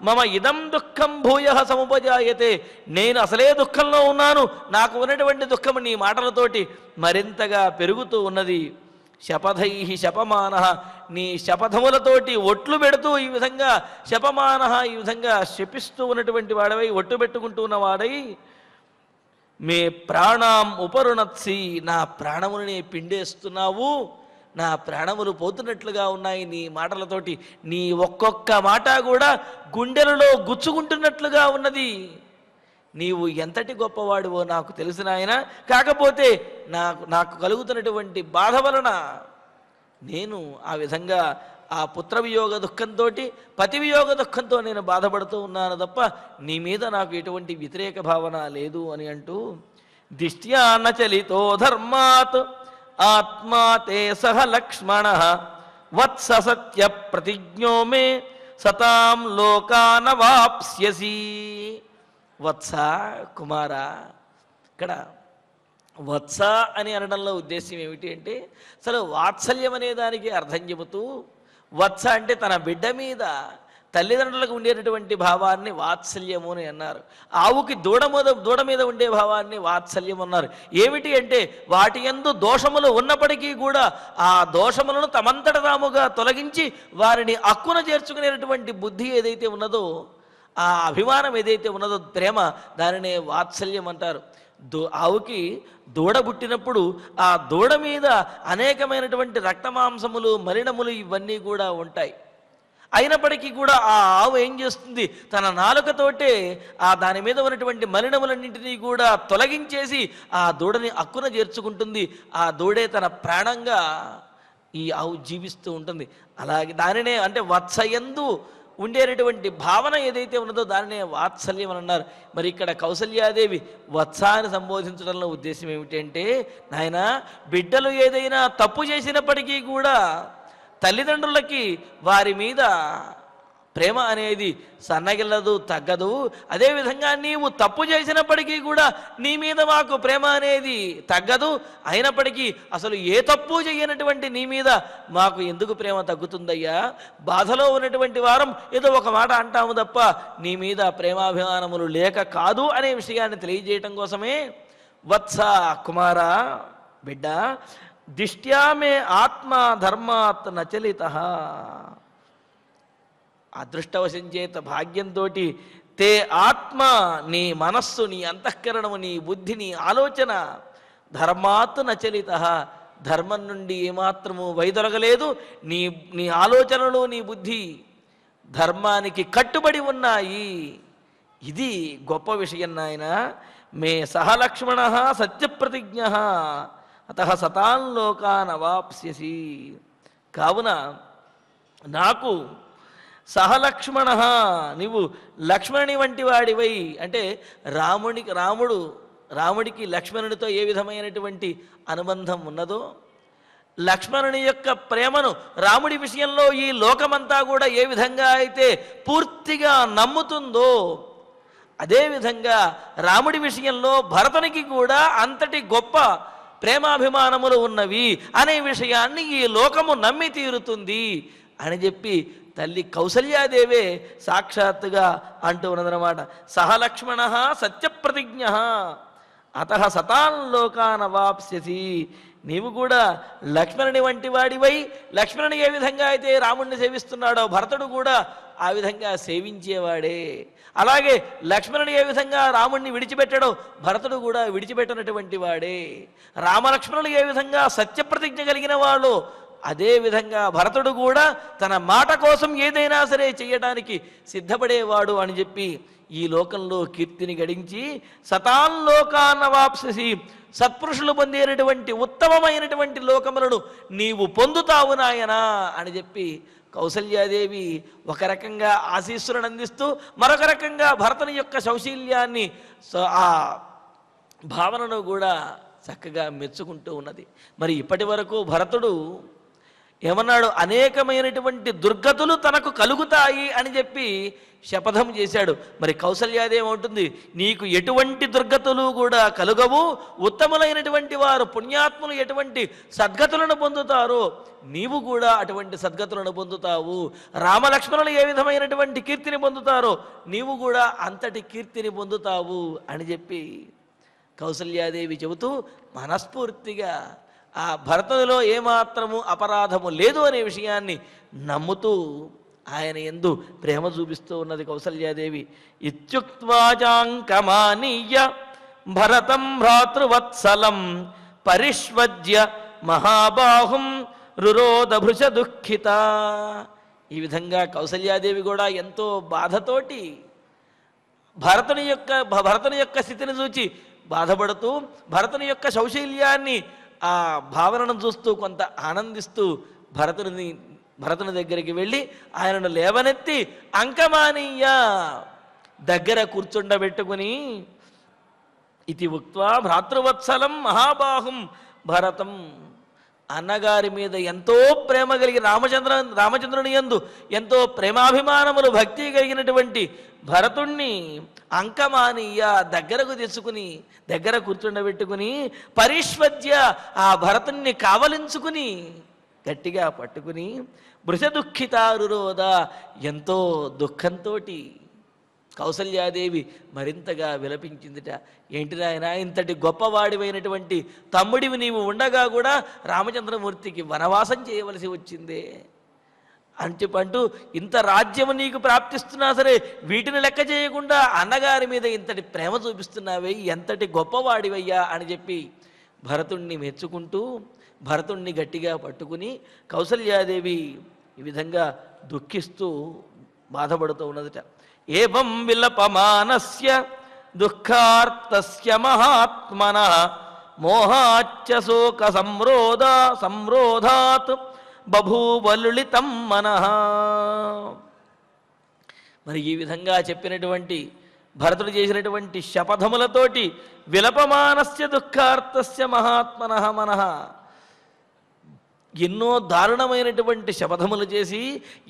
మమ ఇదం దుఃఖం భూయ సముపజాయతే, నేను అసలే దుఃఖంలో ఉన్నాను, నాకు ఉన్నటువంటి దుఃఖం నీ మాటలతోటి మరింతగా పెరుగుతూ ఉన్నది. శపథై శపమాన, నీ శపథములతోటి ఒట్లు పెడుతూ ఈ విధంగా శపమాన, ఈ విధంగా శపిస్తూ ఉన్నటువంటి వాడవై, ఒట్టు పెట్టుకుంటూ ఉన్నవాడై, మే ప్రాణాం ఉపరుణత్సి, నా ప్రాణములని పిండేస్తున్నావు, నా ప్రాణములు పోతున్నట్లుగా ఉన్నాయి నీ మాటలతోటి, నీ ఒక్కొక్క మాట కూడా గుండెలలో గుచ్చుకుంటున్నట్లుగా ఉన్నది. నీవు ఎంతటి గొప్పవాడివో నాకు తెలిసిన ఆయన, కాకపోతే నాకు కలుగుతున్నటువంటి బాధ వలన నేను ఆ విధంగా ఆ పుత్రవియోగ దుఃఖంతో పతివియోగ దుఃఖంతో నేను బాధపడుతూ ఉన్నాను తప్ప నీ మీద నాకు ఎటువంటి వ్యతిరేక భావన లేదు అని అంటూ, దిష్ట్యా నచలితో ధర్మాత్ ఆత్మా తే సహ లక్ష్మణ వత్స సత్య ప్రతిజ్ఞో మే సతాం లోకానవాప్స్యసి. వత్స కుమార, ఇక్కడ వత్స అని అనడంలో ఉద్దేశం ఏమిటి అంటే, అసలు వాత్సల్యం అనే దానికి అర్థం చెబుతూ, వత్స అంటే తన బిడ్డ మీద తల్లిదండ్రులకు ఉండేటటువంటి భావాన్ని వాత్సల్యము అని అన్నారు. ఆవుకి దూడ మీద ఉండే భావాన్ని వాత్సల్యం అన్నారు. ఏమిటి అంటే, వాటి యందు దోషములు ఉన్నప్పటికీ కూడా ఆ దోషములను తమంతట తాముగా తొలగించి వారిని అక్కున చేర్చుకునేటటువంటి బుద్ధి ఏదైతే ఉన్నదో, ఆ అభిమానం ఏదైతే ఉన్నదో, ప్రేమ, దానినే వాత్సల్యం అంటారు. ఆవుకి దూడ పుట్టినప్పుడు ఆ దూడ మీద అనేకమైనటువంటి రక్తమాంసములు, మలినములు ఇవన్నీ కూడా ఉంటాయి. అయినప్పటికీ కూడా ఆ ఆవు ఏం చేస్తుంది, తన నాలుకతోటే ఆ దాని మీద ఉన్నటువంటి మలినములన్నింటినీ కూడా తొలగించేసి ఆ దూడని అక్కున చేర్చుకుంటుంది. ఆ దూడే తన ప్రాణంగా ఈ ఆవు జీవిస్తూ ఉంటుంది. అలాగే దానినే అంటే వత్సయందు ఉండేటటువంటి భావన ఏదైతే ఉన్నదో దానినే వాత్సల్యం అని అన్నారు. మరి ఇక్కడ కౌసల్యాదేవి వత్సాన్ని సంబోధించడంలో ఉద్దేశం ఏమిటంటే, నాయన బిడ్డలు ఏదైనా తప్పు చేసినప్పటికీ కూడా తల్లిదండ్రులకి వారి మీద ప్రేమ అనేది సన్నగిల్లదు, తగ్గదు. అదేవిధంగా నీవు తప్పు చేసినప్పటికీ కూడా నీ మీద మాకు ప్రేమ అనేది తగ్గదు. అయినప్పటికీ అసలు ఏ తప్పు చేయనటువంటి నీ మీద మాకు ఎందుకు ప్రేమ తగ్గుతుందయ్యా? బాధలో ఉన్నటువంటి వారం ఏదో ఒక మాట అంటాము తప్ప నీ మీద ప్రేమాభిమానములు లేక కాదు అనే విషయాన్ని తెలియజేయటం కోసమే వత్స కుమార బిడ్డ, దిష్ట్యా మే ఆత్మ ధర్మాత్ నచలిత, అదృష్టవశం చేత భాగ్యంతో తే ఆత్మ, నీ మనస్సు, నీ అంతఃకరణము, నీ బుద్ధి, నీ ఆలోచన ధర్మాత్ నచలిత, ధర్మం నుండి ఏమాత్రము వైదొలగలేదు. నీ ఆలోచనలు, నీ బుద్ధి ధర్మానికి కట్టుబడి ఉన్నాయి. ఇది గొప్ప విషయం నాయన. మే సహలక్ష్మణ సత్యప్రతిజ్ఞ అత సతాన్ లోకాన్ అవాప్స్యసి. కావున నాకు సహలక్ష్మణ, నీవు లక్ష్మణుని వంటి వాడివై, అంటే రాముడికి లక్ష్మణునితో ఏ విధమైనటువంటి అనుబంధం ఉన్నదో, లక్ష్మణుని యొక్క ప్రేమను రాముడి విషయంలో ఈ లోకమంతా కూడా ఏ విధంగా అయితే పూర్తిగా నమ్ముతుందో, అదేవిధంగా రాముడి విషయంలో భరతునికి కూడా అంతటి గొప్ప ప్రేమాభిమానములు ఉన్నవి అనే విషయాన్ని ఈ లోకము నమ్మి తీరుతుంది అని చెప్పి తల్లి కౌసల్యాదేవే సాక్షాత్తుగా అంటూ ఉన్నదన్నమాట. సహలక్ష్మణ సత్యప్రతిజ్ఞ అత సతాన్ లోకాన్ అవాప్స్యసి. నీవు కూడా లక్ష్మణుని వంటి వాడివై, లక్ష్మణుని ఏ విధంగా అయితే రాముడిని సేవిస్తున్నాడో భరతుడు కూడా ఆ విధంగా సేవించేవాడే. అలాగే లక్ష్మణుని ఏ విధంగా రాముడిని విడిచిపెట్టాడో భరతుడు కూడా విడిచిపెట్టినటువంటి వాడే. రామలక్ష్మణులు ఏ విధంగా సత్యప్రతిజ్ఞ కలిగిన వాళ్ళు, అదేవిధంగా భరతుడు కూడా తన మాట కోసం ఏదైనా సరే చేయడానికి సిద్ధపడేవాడు అని చెప్పి ఈ లోకంలో కీర్తిని గడించి సతాన్ లోకాన్నవాప్ససి, సత్పురుషులు పొందేటటువంటి ఉత్తమమైనటువంటి లోకములను నీవు పొందుతావు నాయనా అని చెప్పి కౌసల్యాదేవి ఒక రకంగా ఆశీస్సులను అందిస్తూ మరొక రకంగా భరతుని యొక్క సౌశీల్యాన్ని ఆ భావనను కూడా చక్కగా మెచ్చుకుంటూ ఉన్నది. మరి ఇప్పటి వరకు భరతుడు ఏమన్నాడు? అనేకమైనటువంటి దుర్గతులు తనకు కలుగుతాయి అని చెప్పి శపథం చేశాడు. మరి కౌసల్యాదేవి ఏమవుతుంది? నీకు ఎటువంటి దుర్గతులు కూడా కలుగవు, ఉత్తములైనటువంటి వారు పుణ్యాత్ములు ఎటువంటి సద్గతులను పొందుతారో నీవు కూడా అటువంటి సద్గతులను పొందుతావు. రామలక్ష్మణులు ఏ విధమైనటువంటి కీర్తిని పొందుతారో నీవు కూడా అంతటి కీర్తిని పొందుతావు అని చెప్పి కౌసల్యాదేవి చెబుతూ మనస్ఫూర్తిగా ఆ భరతునిలో ఏమాత్రము అపరాధము లేదు అనే విషయాన్ని నమ్ముతూ ఆయన యందు ప్రేమ చూపిస్తూ ఉన్నది కౌసల్యాదేవి. ఇత్యుక్త్వాజాంకమానీయ భరతం భ్రాతృవత్సలం పరిష్వజ్య మహాబాహుం రురోధ భృశ దుఃఖిత. ఈ విధంగా కౌసల్యాదేవి కూడా ఎంతో బాధతోటి భరతుని యొక్క స్థితిని చూచి బాధపడుతూ భరతుని యొక్క సౌశల్యాన్ని ఆ భావనను చూస్తూ కొంత ఆనందిస్తూ భరతుని దగ్గరికి వెళ్ళి ఆయనను లేవనెత్తి అంకమానీయ దగ్గర కూర్చుండబెట్టుకుని ఇది ఉక్త్వా భ్రాతృవత్సలం మహాబాహుం భరతం, అన్నగారి మీద ఎంతో ప్రేమ కలిగి రామచంద్రుని యందు ఎంతో ప్రేమాభిమానములు భక్తి కలిగినటువంటి భరతుణ్ణి అంకమానీయ దగ్గరకు తెచ్చుకుని దగ్గర కూర్చుండబెట్టుకుని పరిష్వజ్య ఆ భరతుణ్ణి కావలించుకుని గట్టిగా పట్టుకుని భృశ దుఃఖితారురోధ ఎంతో దుఃఖంతో కౌసల్యాదేవి మరింతగా విలపించిందిట. ఏంటి నాయనా, ఇంతటి గొప్పవాడివైనటువంటి తమ్ముడివి నీవు ఉండగా కూడా రామచంద్రమూర్తికి వనవాసం చేయవలసి వచ్చిందే అంటూ ఇంత రాజ్యము నీకు ప్రాప్తిస్తున్నా సరే వీటిని లెక్క చేయకుండా అన్నగారి మీద ఇంతటి ప్రేమ చూపిస్తున్నావే, ఎంతటి గొప్పవాడివయ్యా అని చెప్పి భరతుణ్ణి మెచ్చుకుంటూ భరతుణ్ణి గట్టిగా పట్టుకుని కౌసల్యాదేవి ఈ విధంగా దుఃఖిస్తూ బాధపడుతూ ఉన్నదట. ఏవం విలపమానస్య దుఃఖార్తస్య మహాత్మనః మోహాచ్చ శోక సంరోధాత్ బభూవలుళితం మనః. మరి ఈ విధంగా చెప్పినటువంటి భరతుడు చేసినటువంటి శపథములతోటి విలపమానస్య దుఃఖార్తస్య మహాత్మనః మనః, ఎన్నో దారుణమైనటువంటి శపథములు చేసి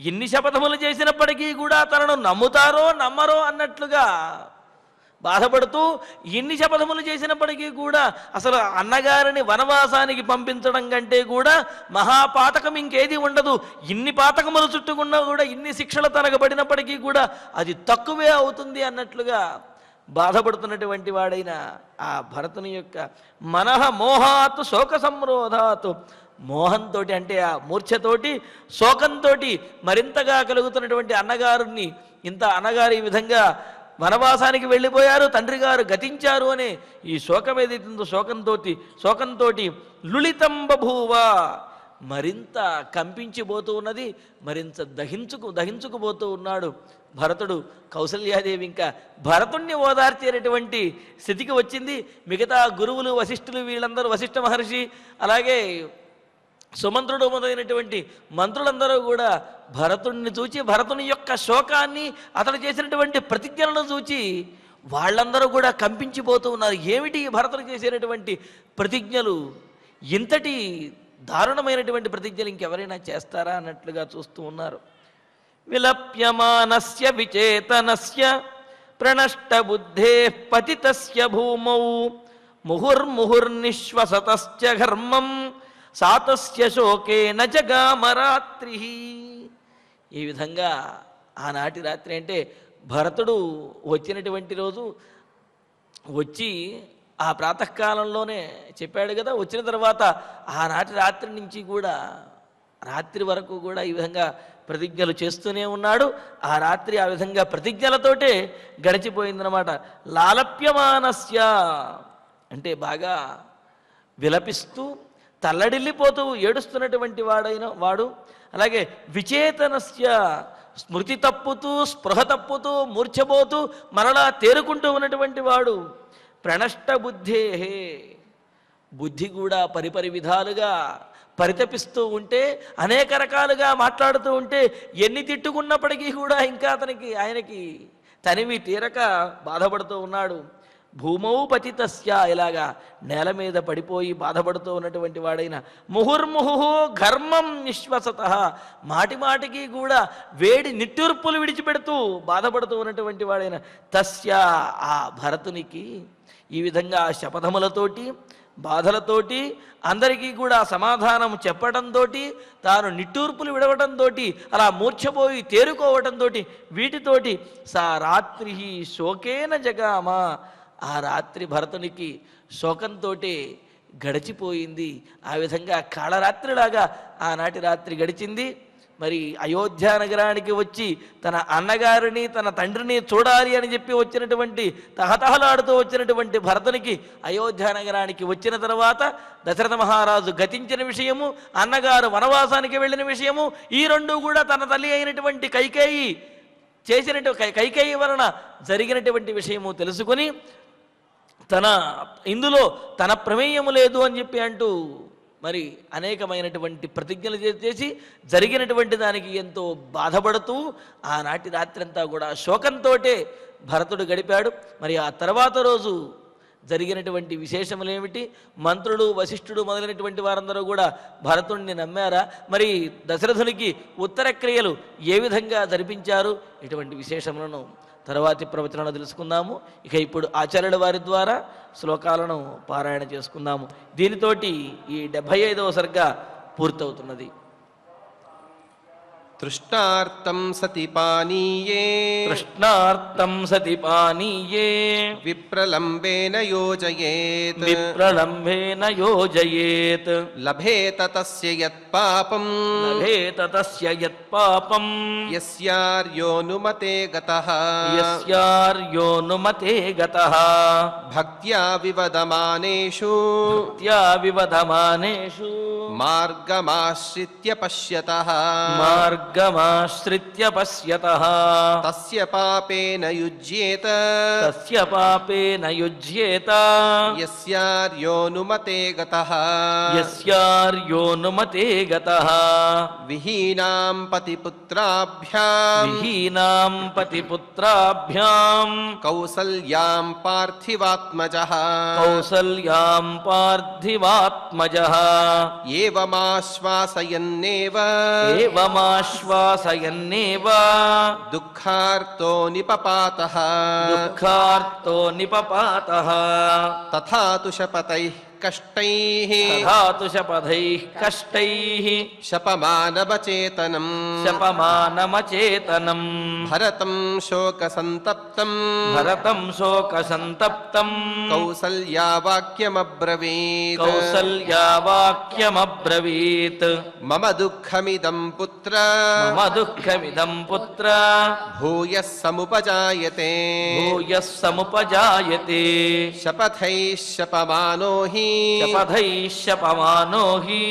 ఎన్ని శపథములు చేసినప్పటికీ కూడా తనను నమ్ముతారో నమ్మరో అన్నట్లుగా బాధపడుతూ ఎన్ని శపథములు చేసినప్పటికీ కూడా అసలు అన్నగారిని వనవాసానికి పంపించడం కంటే కూడా మహాపాతకం ఇంకేది ఉండదు, ఇన్ని పాతకములు చుట్టుకున్నా కూడా ఇన్ని శిక్షలు తనకు పడినప్పటికీ కూడా అది తక్కువే అవుతుంది అన్నట్లుగా బాధపడుతున్నటువంటి వాడైన ఆ భరతుని యొక్క మనః మోహాత్ శోక సంరోధాత్, మోహంతో అంటే ఆ మూర్ఛతోటి శోకంతో మరింతగా కలుగుతున్నటువంటి అన్నగారిని అన్నగారు ఈ విధంగా వనవాసానికి వెళ్ళిపోయారు, తండ్రి గారు గతించారు అనే ఈ శోకం ఏదైతుందో శోకంతో లుళితం బభూవ మరింత కంపించిపోతూ ఉన్నది, మరింత దహించుకుపోతూ ఉన్నాడు భరతుడు. కౌసల్యాదేవి ఇంకా భరతుణ్ణి ఓదార్చేటటువంటి స్థితికి వచ్చింది. మిగతా గురువులు వశిష్ఠులు వీళ్ళందరూ, వశిష్ఠ మహర్షి అలాగే సుమంత్రుడు మొదలైనటువంటి మంత్రులందరూ కూడా భరతుణ్ణి చూచి భరతుని యొక్క శోకాన్ని అతడు చేసినటువంటి ప్రతిజ్ఞలను చూచి వాళ్ళందరూ కూడా కంపించిపోతూ ఉన్నారు. ఏమిటి భరతుడు చేసినటువంటి ప్రతిజ్ఞలు, ఇంతటి దారుణమైనటువంటి ప్రతిజ్ఞలు ఇంకెవరైనా చేస్తారా అన్నట్లుగా చూస్తూ ఉన్నారు. విలప్యమానస్య విచేతనస్య ప్రణష్ట బుద్ధే పతితస్య భూమౌ ముహుర్ముహుర్నిశ్వసతశ్చ ఘర్మం సాతస్య శోకేన జగామరాత్రి. ఈ విధంగా ఆనాటి రాత్రి అంటే భరతుడు వచ్చినటువంటి రోజు వచ్చి ఆ ప్రాతకాలంలోనే చెప్పాడు కదా, వచ్చిన తర్వాత ఆనాటి రాత్రి నుంచి కూడా రాత్రి వరకు కూడా ఈ విధంగా ప్రతిజ్ఞలు చేస్తూనే ఉన్నాడు. ఆ రాత్రి ఆ విధంగా ప్రతిజ్ఞలతోటే గడిచిపోయిందనమాట. లాలప్యమానస్య అంటే బాగా విలపిస్తూ తల్లడిల్లిపోతూ ఏడుస్తున్నటువంటి వాడు, అలాగే విచేతనస్య స్మృతి తప్పుతూ స్పృహ తప్పుతూ మూర్ఛపోతూ మరలా తేరుకుంటూ ఉన్నటువంటి వాడు, ప్రణష్ట బుద్ధే బుద్ధి కూడా పరిపరి విధాలుగా పరితపిస్తూ ఉంటే, అనేక రకాలుగా మాట్లాడుతూ ఉంటే, ఎన్ని తిట్టుకున్నప్పటికీ కూడా ఇంకా ఆయనకి తనివి తీరక బాధపడుతూ ఉన్నాడు. భూమౌ పతితస్య, ఇలాగా నేల మీద పడిపోయి బాధపడుతూ ఉన్నటువంటి వాడైన ముహుర్ముహు ఘర్మం నిశ్వసత, మాటి మాటికి కూడా వేడి నిట్టూర్పులు విడిచిపెడుతూ బాధపడుతూ ఉన్నటువంటి వాడైన తస్య, ఆ భరతునికి ఈ విధంగా శపథములతోటి బాధలతోటి అందరికీ కూడా సమాధానం చెప్పడంతో, తాను నిట్టూర్పులు విడవటంతో, అలా మూర్ఛపోయి తేరుకోవటంతో, వీటితోటి సా రాత్రి శోకేన జగామ, ఆ రాత్రి భరతునికి శోకంతో గడిచిపోయింది. ఆ విధంగా కాళరాత్రిలాగా ఆనాటి రాత్రి గడిచింది. మరి అయోధ్య నగరానికి వచ్చి తన అన్నగారిని తన తండ్రిని చూడాలి అని చెప్పి వచ్చినటువంటి తహతహలాడుతూ వచ్చినటువంటి భరతునికి అయోధ్య నగరానికి వచ్చిన తర్వాత దశరథ మహారాజు గతించిన విషయము, అన్నగారు వనవాసానికి వెళ్ళిన విషయము, ఈ రెండు కూడా తన తల్లి అయినటువంటి కైకేయి కైకేయి వలన జరిగినటువంటి విషయము తెలుసుకొని ఇందులో తన ప్రమేయము లేదు అని చెప్పి అంటూ మరి అనేకమైనటువంటి ప్రతిజ్ఞలు చేసి జరిగినటువంటి దానికి ఎంతో బాధపడుతూ ఆనాటి రాత్రంతా కూడా శోకంతో భరతుడు గడిపాడు. మరి ఆ తర్వాత రోజు జరిగినటువంటి విశేషములు ఏమిటి? మంత్రులు వశిష్ఠుడు మొదలైనటువంటి వారందరూ కూడా భరతుడిని నమ్మారా? మరి దశరథునికి ఉత్తర క్రియలు ఏ విధంగా జరిపించారు? ఇటువంటి విశేషములను తర్వాతి ప్రవచనాలు తెలుసుకుందాము. ఇక ఇప్పుడు ఆచార్యుల వారి ద్వారా శ్లోకాలను పారాయణ చేసుకుందాము. దీనితోటి ఈ 75వ సర్గ పూర్తవుతున్నది. తృష్ణార్తం సతి పానీయే తృష్ణార్తం సతి పానీయే విప్రలంబేన యోజయేత్ విప్రలంబేన యోజయేత్ లభేత తస్య యత్పాపం లభేత తస్య యత్పాపం యస్యార్యోనుమతే గతః యస్యార్యోనుమతే గతః భక్త్యా వివదమానేషు భక్త్యా వివదమానేషు మార్గమాశ్రిత్య పశ్యతః మార్గమాశ్రిత్య పశ్యతః తస్య పాపేన యుజ్యేత తస్య పాపేన యుజ్యేత యస్యార్యోనుమతే గతః యస్యార్యోనుమతే గతః విహీనాం పతిపుత్రాభ్యాం విహీనాం పతిపుత్రాభ్యాం కౌసల్యాం పార్థివాత్మజః కౌసల్యాం పార్థివాత్మజః ఏవమాశ్వాసయన్నేవ ఏవమాశ్వాసయన్నేవ దుఃఖార్తో నిపపాతః దుఃఖార్తో నిపపాతః తథాతు శపతైః కష్టైః తథాతు శపథైః కష్టైః శపమానవచేతనం శపమానమచేతనం భరతం శోకసంతప్తం భరతం శోకసంతప్తం కౌసల్యావాక్యమబ్రవీత్ కౌసల్యావాక్యమబ్రవీత్ మమ దుఃఖమిదం పుత్ర మమ దుఃఖమిదం పుత్ర భూయః సముపజాయతే భూయః సముపజాయతే శపథైః శపమానో హి శపథైః శపమానో హి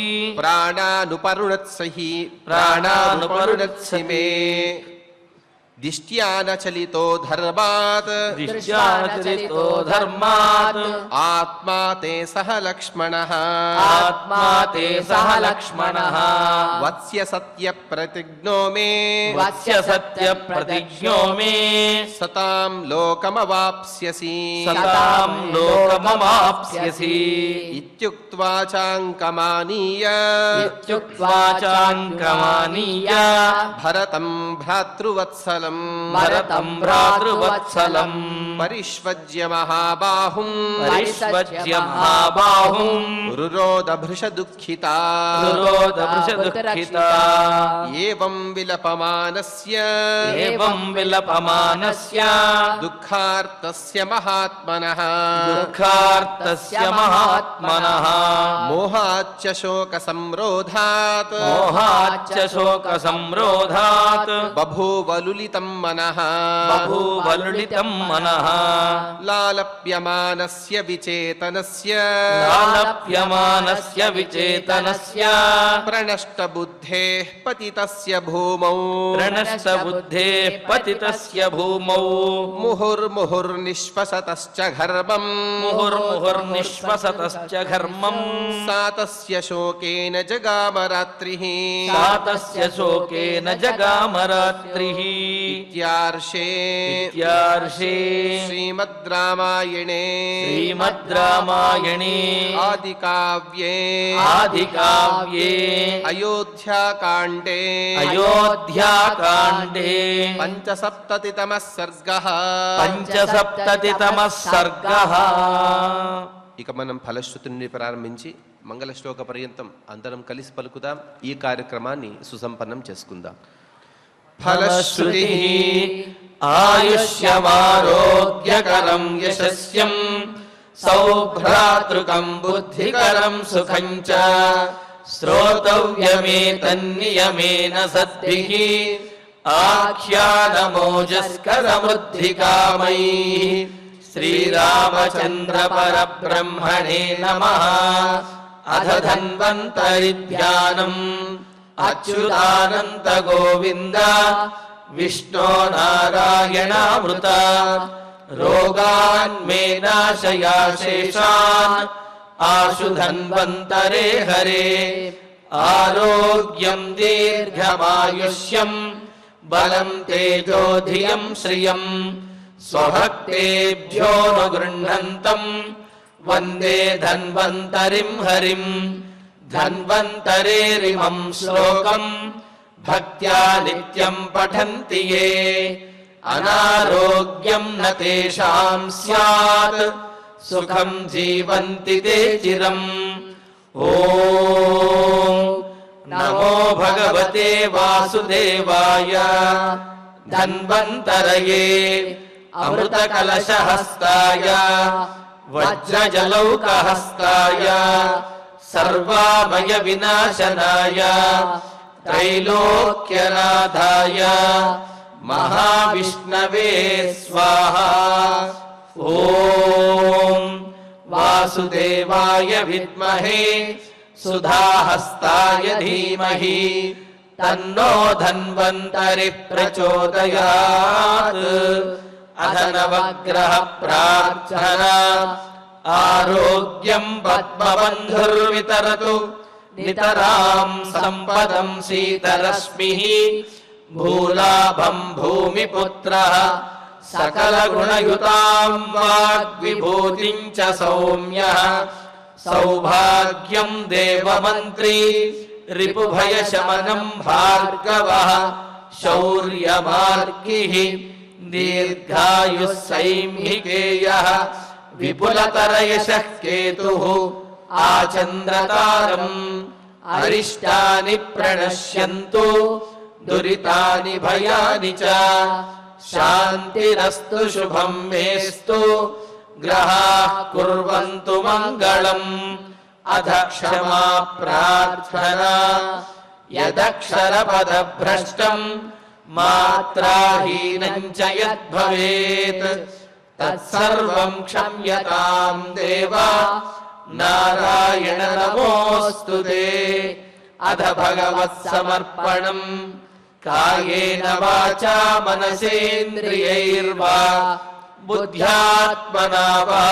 ప్రాణానుపరుణత్సి మే దిష్ట్యానచలితో ధర్మాత్ దిష్ట్యాచరితో ధర్మాత్ ఆత్మా తే సహ లక్ష్మణః ఆత్మా తే సహ లక్ష్మణః వత్స్య సత్య ప్రతిజ్ఞో మే వత్స్య సత్య ప్రతిజ్ఞో మే సతాం లోకమవాప్స్యసి సతాం లోకమవాప్స్యసి ఇత్యుక్త్వా చాంకమానీయ ఇత్యుక్త్వా చాంకమానీయ భరతం భ్రాతృవత్సలం భరతం భ్రాతృవత్సలం పరిష్వజ్య మహాబాహుం పరిష్వజ్య మహాబాహుం రురోద భృశ దుఃఖితా రురోద వృష దుఃఖితా ఏవం విలపమానస్య ఏవం విలపమానస్య దుఃఖార్తస్య మహాత్మనః దుఃఖార్తస్య మహాత్మనః మోహాచ్చ శోక సంరోధాత్ మోహాచ్చ శోక సంరోధాత్ బభూవలులితం మనః బభూవలులితం మనః లాలప్యమానస్య విచేతనస్య లాలప్యమానస్య విచేతనస్య ప్రణష్ట బుద్ధేః పతితస్య భూమౌ ప్రణష్ట బుద్ధేః పతితస్య భూమౌ ముహుర్ముహుర్నిశ్వసతశ్చ ఘర్మం ముహుర్ముహుర్నిశ్వసతశ్చ ఘర్మం సా తస్య శోకేన జగామ రాత్రిః సా తస్య శోకేన జగామ రాత్రిః इत्यार्षे श्रीमद् रामायणे आदिकाव्ये अयोध्याकाण्डे पंचसप्ततितमः सर्गः ఇక మనం ఫలశ్రుతి నుండి ప్రారంభించి మంగళ శ్లోక పర్యంతం అందరం కలిసి పలుకుదాం. ఈ కార్యక్రమాన్ని సుసంపన్నం చేసుకుందాం. फलश्रुति आयुष्यमारोग्यकरं यशस्यं सौभ्रातृकं बुद्धिकरं सुखं च श्रोतव्यमेतन्नियमेन सद्भिः आख्यानमोजस्करमुद्धिकामैः श्रीरामचन्द्र परब्रह्मणे नमः. अथ धन्वन्तरिध्यानम् अच्युतानन्त गोविन्द विष्णो नारायणामृत रोगान् मे नाशया शेषान् आशु धन्वन्तरे हरे. आरोग्यं दीर्घमायुष्यं बलं तेजो धियं श्रियं स्वभक्तेभ्यो न गृह्णन्तं वन्दे धन्वन्तरिं हरिं. धन्वन्तरेरिमं श्लोकं भक्त्या नित्यं पठन्ति ये अनारोग्यं न तेषां स्यात् सुखं जीवन्ति ते चिरम्. ॐ नमो भगवते वासुदेवाय धन्वन्तरये अमृतकलशहस्ताय वज्रजलौकहस्ताय सर्वामय विनाशनाय त्रैलोक्यनाथाय महाविष्णवे स्वाहा. ॐ वासुदेवाय विद्महे सुधाहस्ताय धीमहि तन्नो धन्वन्तरिः प्रचोदयात्. अथ नवग्रह प्रार्थना. आरोग्यं पद्मबन्धुर्वितरतु नितरां सम्पदं शीतरश्मिः भूलाभं भूमिपुत्रः सकलगुणयुतां वाग्विभूतिं च सौम्यः सौभाग्यं देवमन्त्री रिपुभयशमनं भार्गवः शौर्यमार्गिः दीर्घायुः सैम्हिकेयः विपुलतरयशः केतुः आचन्द्रतारम्. अरिष्टानि प्रणश्यन्तु दुरितानि भयानि च शान्तिरस्तु शुभं मेस्तु ग्रहाः कुर्वन्तु मङ्गलम्. अथ क्षमा प्रार्थना. यदक्षरपदभ्रष्टं मात्राहीनं च यद्भवेत् तत्सर्वं क्षम्यतां देव नारायण नमोऽस्तु ते. अथ भगवत्समर्पणम्. कायेन वाचा मनसेन्द्रियैर्वा बुद्ध्यात्मना वा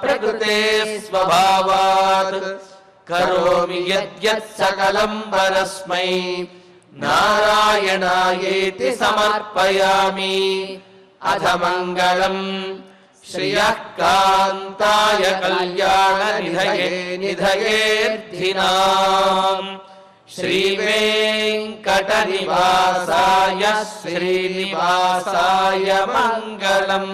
प्रकृते स्वभावात् करोमि यद्यत् सकलं परस्मै नारायणायेति समर्पयामि. अथ मङ्गलम्. श्रियः कान्ताय कल्याणनिधये निधयेऽर्थिनाम् श्रीवेङ्कटनिवासाय श्रीनिवासाय मङ्गलम्.